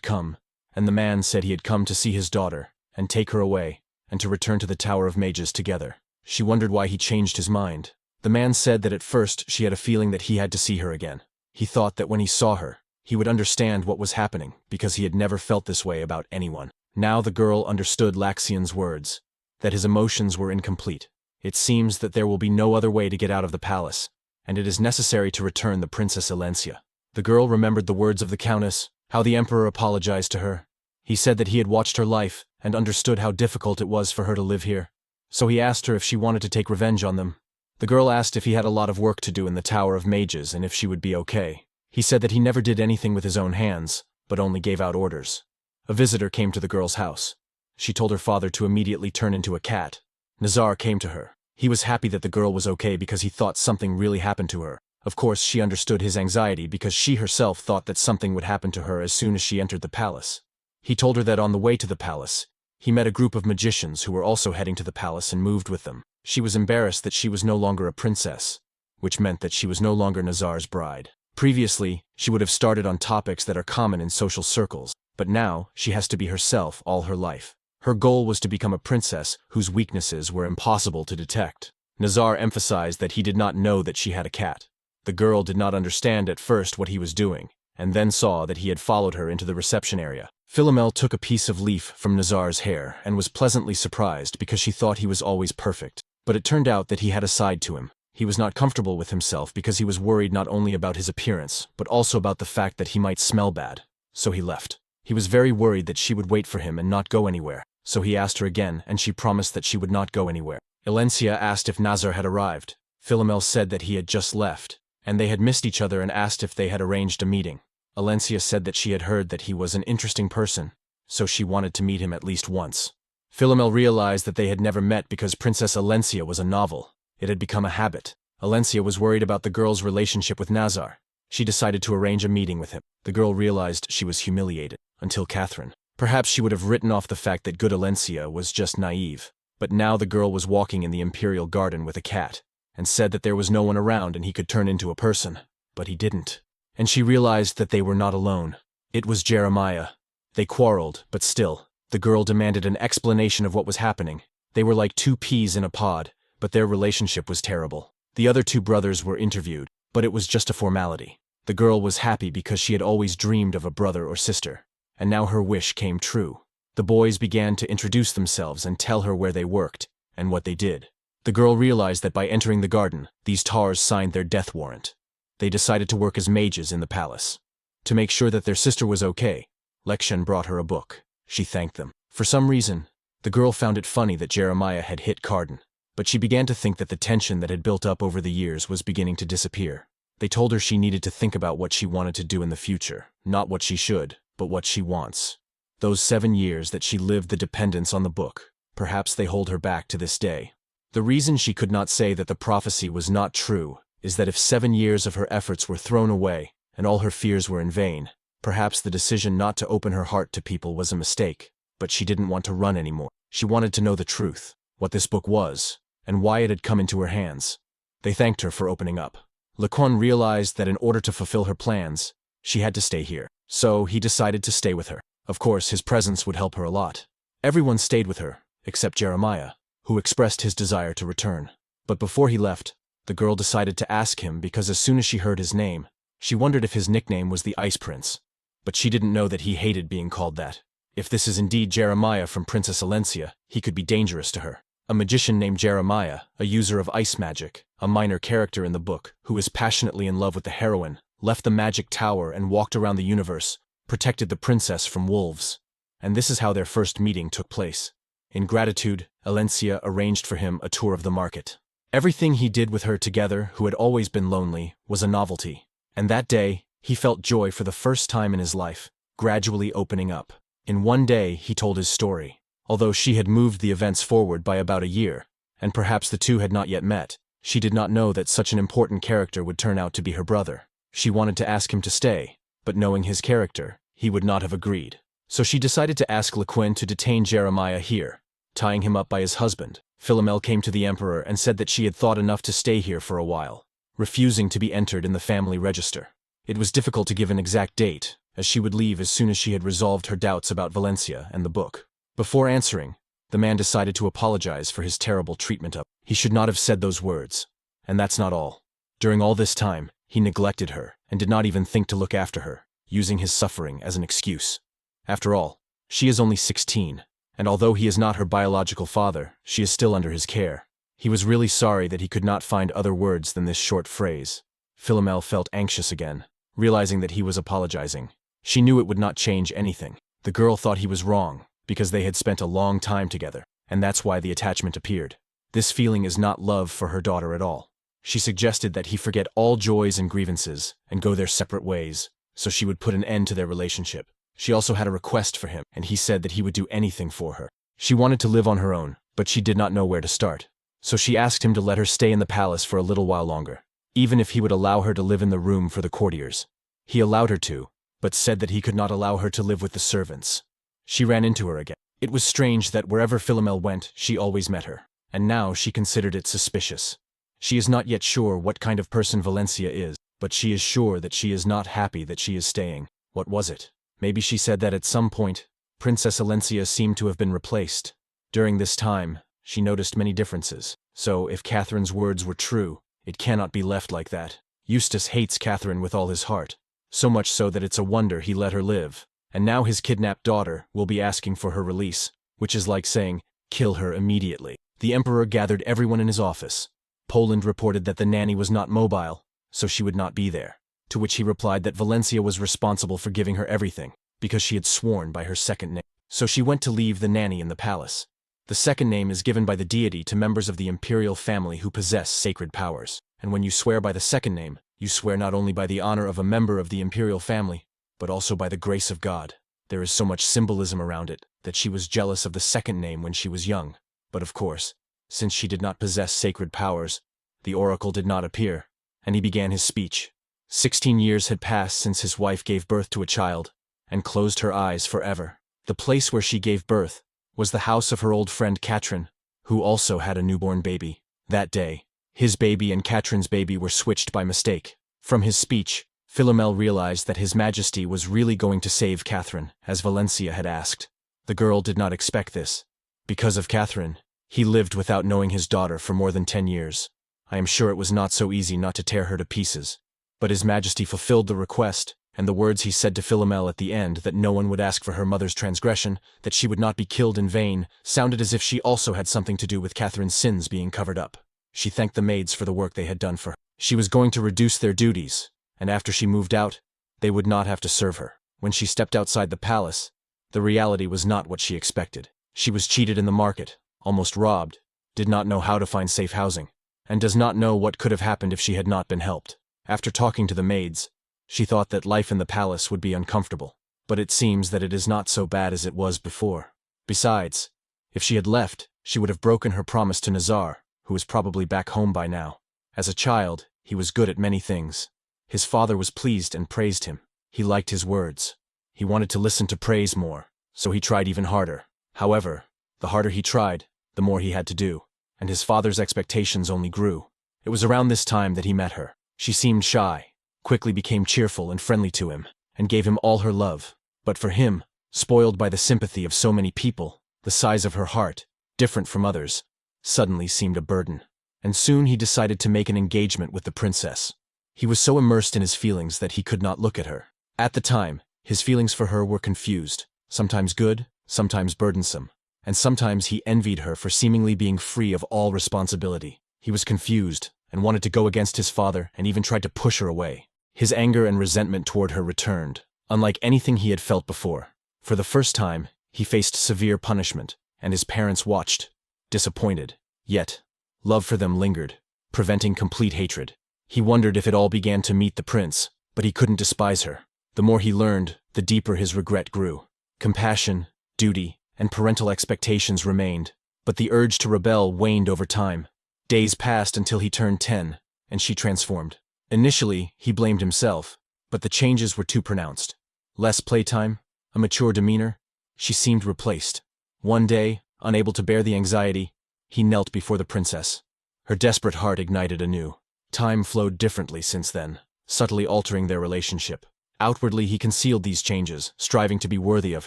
come, and the man said he had come to see his daughter and take her away, and to return to the Tower of Mages together. She wondered why he changed his mind. The man said that at first she had a feeling that he had to see her again. He thought that when he saw her, he would understand what was happening because he had never felt this way about anyone. Now the girl understood Laxian's words, that his emotions were incomplete. It seems that there will be no other way to get out of the palace, and it is necessary to return the Princess Elencia. The girl remembered the words of the Countess, how the Emperor apologized to her. He said that he had watched her life and understood how difficult it was for her to live here. So he asked her if she wanted to take revenge on them. The girl asked if he had a lot of work to do in the Tower of Mages and if she would be okay. He said that he never did anything with his own hands, but only gave out orders. A visitor came to the girl's house. She told her father to immediately turn into a cat. Nazar came to her. He was happy that the girl was okay because he thought something really happened to her. Of course, she understood his anxiety because she herself thought that something would happen to her as soon as she entered the palace. He told her that on the way to the palace, he met a group of magicians who were also heading to the palace and moved with them. She was embarrassed that she was no longer a princess, which meant that she was no longer Nazar's bride. Previously, she would have started on topics that are common in social circles, but now she has to be herself all her life. Her goal was to become a princess whose weaknesses were impossible to detect. Nazar emphasized that he did not know that she had a cat. The girl did not understand at first what he was doing, and then saw that he had followed her into the reception area. Philomel took a piece of leaf from Nazar's hair and was pleasantly surprised because she thought he was always perfect. But it turned out that he had a side to him. He was not comfortable with himself because he was worried not only about his appearance, but also about the fact that he might smell bad. So he left. He was very worried that she would wait for him and not go anywhere. So he asked her again, and she promised that she would not go anywhere. Elencia asked if Nazar had arrived. Philomel said that he had just left, and they had missed each other and asked if they had arranged a meeting. Elencia said that she had heard that he was an interesting person, so she wanted to meet him at least once. Philomel realized that they had never met because Princess Elencia was a novel. It had become a habit. Elencia was worried about the girl's relationship with Nazar. She decided to arrange a meeting with him. The girl realized she was humiliated, until Catherine. Perhaps she would have written off the fact that good Elencia was just naive. But now the girl was walking in the imperial garden with a cat, and said that there was no one around and he could turn into a person. But he didn't. And she realized that they were not alone. It was Jeremiah. They quarreled, but still. The girl demanded an explanation of what was happening. They were like 2 peas in a pod, but their relationship was terrible. The other 2 brothers were interviewed, but it was just a formality. The girl was happy because she had always dreamed of a brother or sister, and now her wish came true. The boys began to introduce themselves and tell her where they worked and what they did. The girl realized that by entering the garden, these tars signed their death warrant. They decided to work as mages in the palace. To make sure that their sister was okay, Lekshen brought her a book. She thanked them. For some reason, the girl found it funny that Jeremiah had hit Carden. but she began to think that the tension that had built up over the years was beginning to disappear. They told her she needed to think about what she wanted to do in the future, not what she should, but what she wants. Those 7 years that she lived the dependence on the book, perhaps they hold her back to this day. The reason she could not say that the prophecy was not true is that if 7 years of her efforts were thrown away and all her fears were in vain, perhaps the decision not to open her heart to people was a mistake, but she didn't want to run anymore. She wanted to know the truth, what this book was, and why it had come into her hands. They thanked her for opening up. Laquan realized that in order to fulfill her plans, she had to stay here. So he decided to stay with her. Of course, his presence would help her a lot. Everyone stayed with her, except Jeremiah, who expressed his desire to return. But before he left, the girl decided to ask him because as soon as she heard his name, she wondered if his nickname was the Ice Prince. But she didn't know that he hated being called that. If this is indeed Jeremiah from Princess Alencia, he could be dangerous to her. A magician named Jeremiah, a user of ice magic, a minor character in the book, who is passionately in love with the heroine, left the magic tower and walked around the universe, protected the princess from wolves. And this is how their first meeting took place. In gratitude, Alencia arranged for him a tour of the market. Everything he did with her together, who had always been lonely, was a novelty. And that day, he felt joy for the first time in his life, gradually opening up. In one day, he told his story. Although she had moved the events forward by about a year, and perhaps the two had not yet met, she did not know that such an important character would turn out to be her brother. She wanted to ask him to stay, but knowing his character, he would not have agreed. So she decided to ask Lequin to detain Jeremiah here, tying him up by his husband. Philomel came to the emperor and said that she had thought enough to stay here for a while, refusing to be entered in the family register. It was difficult to give an exact date, as she would leave as soon as she had resolved her doubts about Valencia and the book. Before answering, the man decided to apologize for his terrible treatment of her. He should not have said those words. And that's not all. During all this time, he neglected her and did not even think to look after her, using his suffering as an excuse. After all, she is only 16, and although he is not her biological father, she is still under his care. He was really sorry that he could not find other words than this short phrase. Philomel felt anxious again, realizing that he was apologizing. She knew it would not change anything. The girl thought he was wrong, because they had spent a long time together, and that's why the attachment appeared. This feeling is not love for her daughter at all. She suggested that he forget all joys and grievances and go their separate ways, so she would put an end to their relationship. She also had a request for him, and he said that he would do anything for her. She wanted to live on her own, but she did not know where to start. So she asked him to let her stay in the palace for a little while longer, even if he would allow her to live in the room for the courtiers. He allowed her to, but said that he could not allow her to live with the servants. She ran into her again. It was strange that wherever Philomel went, she always met her, and now she considered it suspicious. She is not yet sure what kind of person Valencia is, but she is sure that she is not happy that she is staying. What was it? Maybe she said that at some point, Princess Alencia seemed to have been replaced. During this time, she noticed many differences. So, if Catherine's words were true, it cannot be left like that. Eustace hates Catherine with all his heart, so much so that it's a wonder he let her live. And now his kidnapped daughter will be asking for her release, which is like saying, kill her immediately. The emperor gathered everyone in his office. Poland reported that the nanny was not mobile, so she would not be there. To which he replied that Valencia was responsible for giving her everything, because she had sworn by her second name. So she went to leave the nanny in the palace. The second name is given by the deity to members of the imperial family who possess sacred powers. And when you swear by the second name, you swear not only by the honor of a member of the imperial family, but also by the grace of God. There is so much symbolism around it that she was jealous of the second name when she was young. But of course, since she did not possess sacred powers, the oracle did not appear, and he began his speech. 16 years had passed since his wife gave birth to a child, and closed her eyes forever. The place where she gave birth was the house of her old friend Katrin, who also had a newborn baby. That day, his baby and Katrin's baby were switched by mistake. From his speech, Philomel realized that His Majesty was really going to save Catherine, as Valencia had asked. The girl did not expect this. Because of Catherine, he lived without knowing his daughter for more than 10 years. I am sure it was not so easy not to tear her to pieces. But His Majesty fulfilled the request, and the words he said to Philomel at the end, that no one would ask for her mother's transgression, that she would not be killed in vain, sounded as if she also had something to do with Catherine's sins being covered up. She thanked the maids for the work they had done for her. She was going to reduce their duties, and after she moved out, they would not have to serve her. When she stepped outside the palace, the reality was not what she expected. She was cheated in the market, almost robbed, did not know how to find safe housing, and does not know what could have happened if she had not been helped. After talking to the maids, she thought that life in the palace would be uncomfortable, but it seems that it is not so bad as it was before. Besides, if she had left, she would have broken her promise to Nazar, who was probably back home by now. As a child, he was good at many things. His father was pleased and praised him. He liked his words. He wanted to listen to praise more, so he tried even harder. However, the harder he tried, the more he had to do, and his father's expectations only grew. It was around this time that he met her. She seemed shy, quickly became cheerful and friendly to him, and gave him all her love. But for him, spoiled by the sympathy of so many people, the size of her heart, different from others, suddenly seemed a burden. And soon he decided to make an engagement with the princess. He was so immersed in his feelings that he could not look at her. At the time, his feelings for her were confused, sometimes good, sometimes burdensome, and sometimes he envied her for seemingly being free of all responsibility. He was confused and wanted to go against his father and even tried to push her away. His anger and resentment toward her returned, unlike anything he had felt before. For the first time, he faced severe punishment, and his parents watched, disappointed. Yet, love for them lingered, preventing complete hatred. He wondered if it all began to meet the prince, but he couldn't despise her. The more he learned, the deeper his regret grew. Compassion, duty, and parental expectations remained, but the urge to rebel waned over time. Days passed until he turned 10, and she transformed. Initially, he blamed himself, but the changes were too pronounced. Less playtime, a mature demeanor, she seemed replaced. One day, unable to bear the anxiety, he knelt before the princess. Her desperate heart ignited anew. Time flowed differently since then, subtly altering their relationship. Outwardly he concealed these changes, striving to be worthy of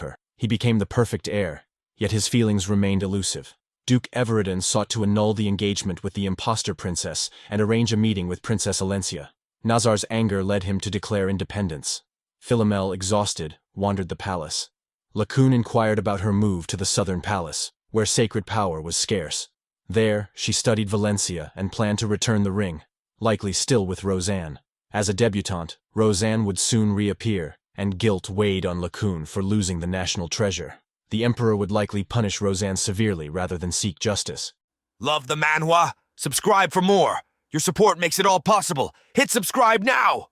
her. He became the perfect heir, yet his feelings remained elusive. Duke Everidon sought to annul the engagement with the impostor princess and arrange a meeting with Princess Alencia. Nazar's anger led him to declare independence. Philomel, exhausted, wandered the palace. Lacoon inquired about her move to the southern palace, where sacred power was scarce. There, she studied Valencia and planned to return the ring, likely still with Roseanne. As a debutante, Roseanne would soon reappear, and guilt weighed on Lacoon for losing the national treasure. The Emperor would likely punish Roseanne severely rather than seek justice. Love the Manhwa? Subscribe for more. Your support makes it all possible. Hit subscribe now!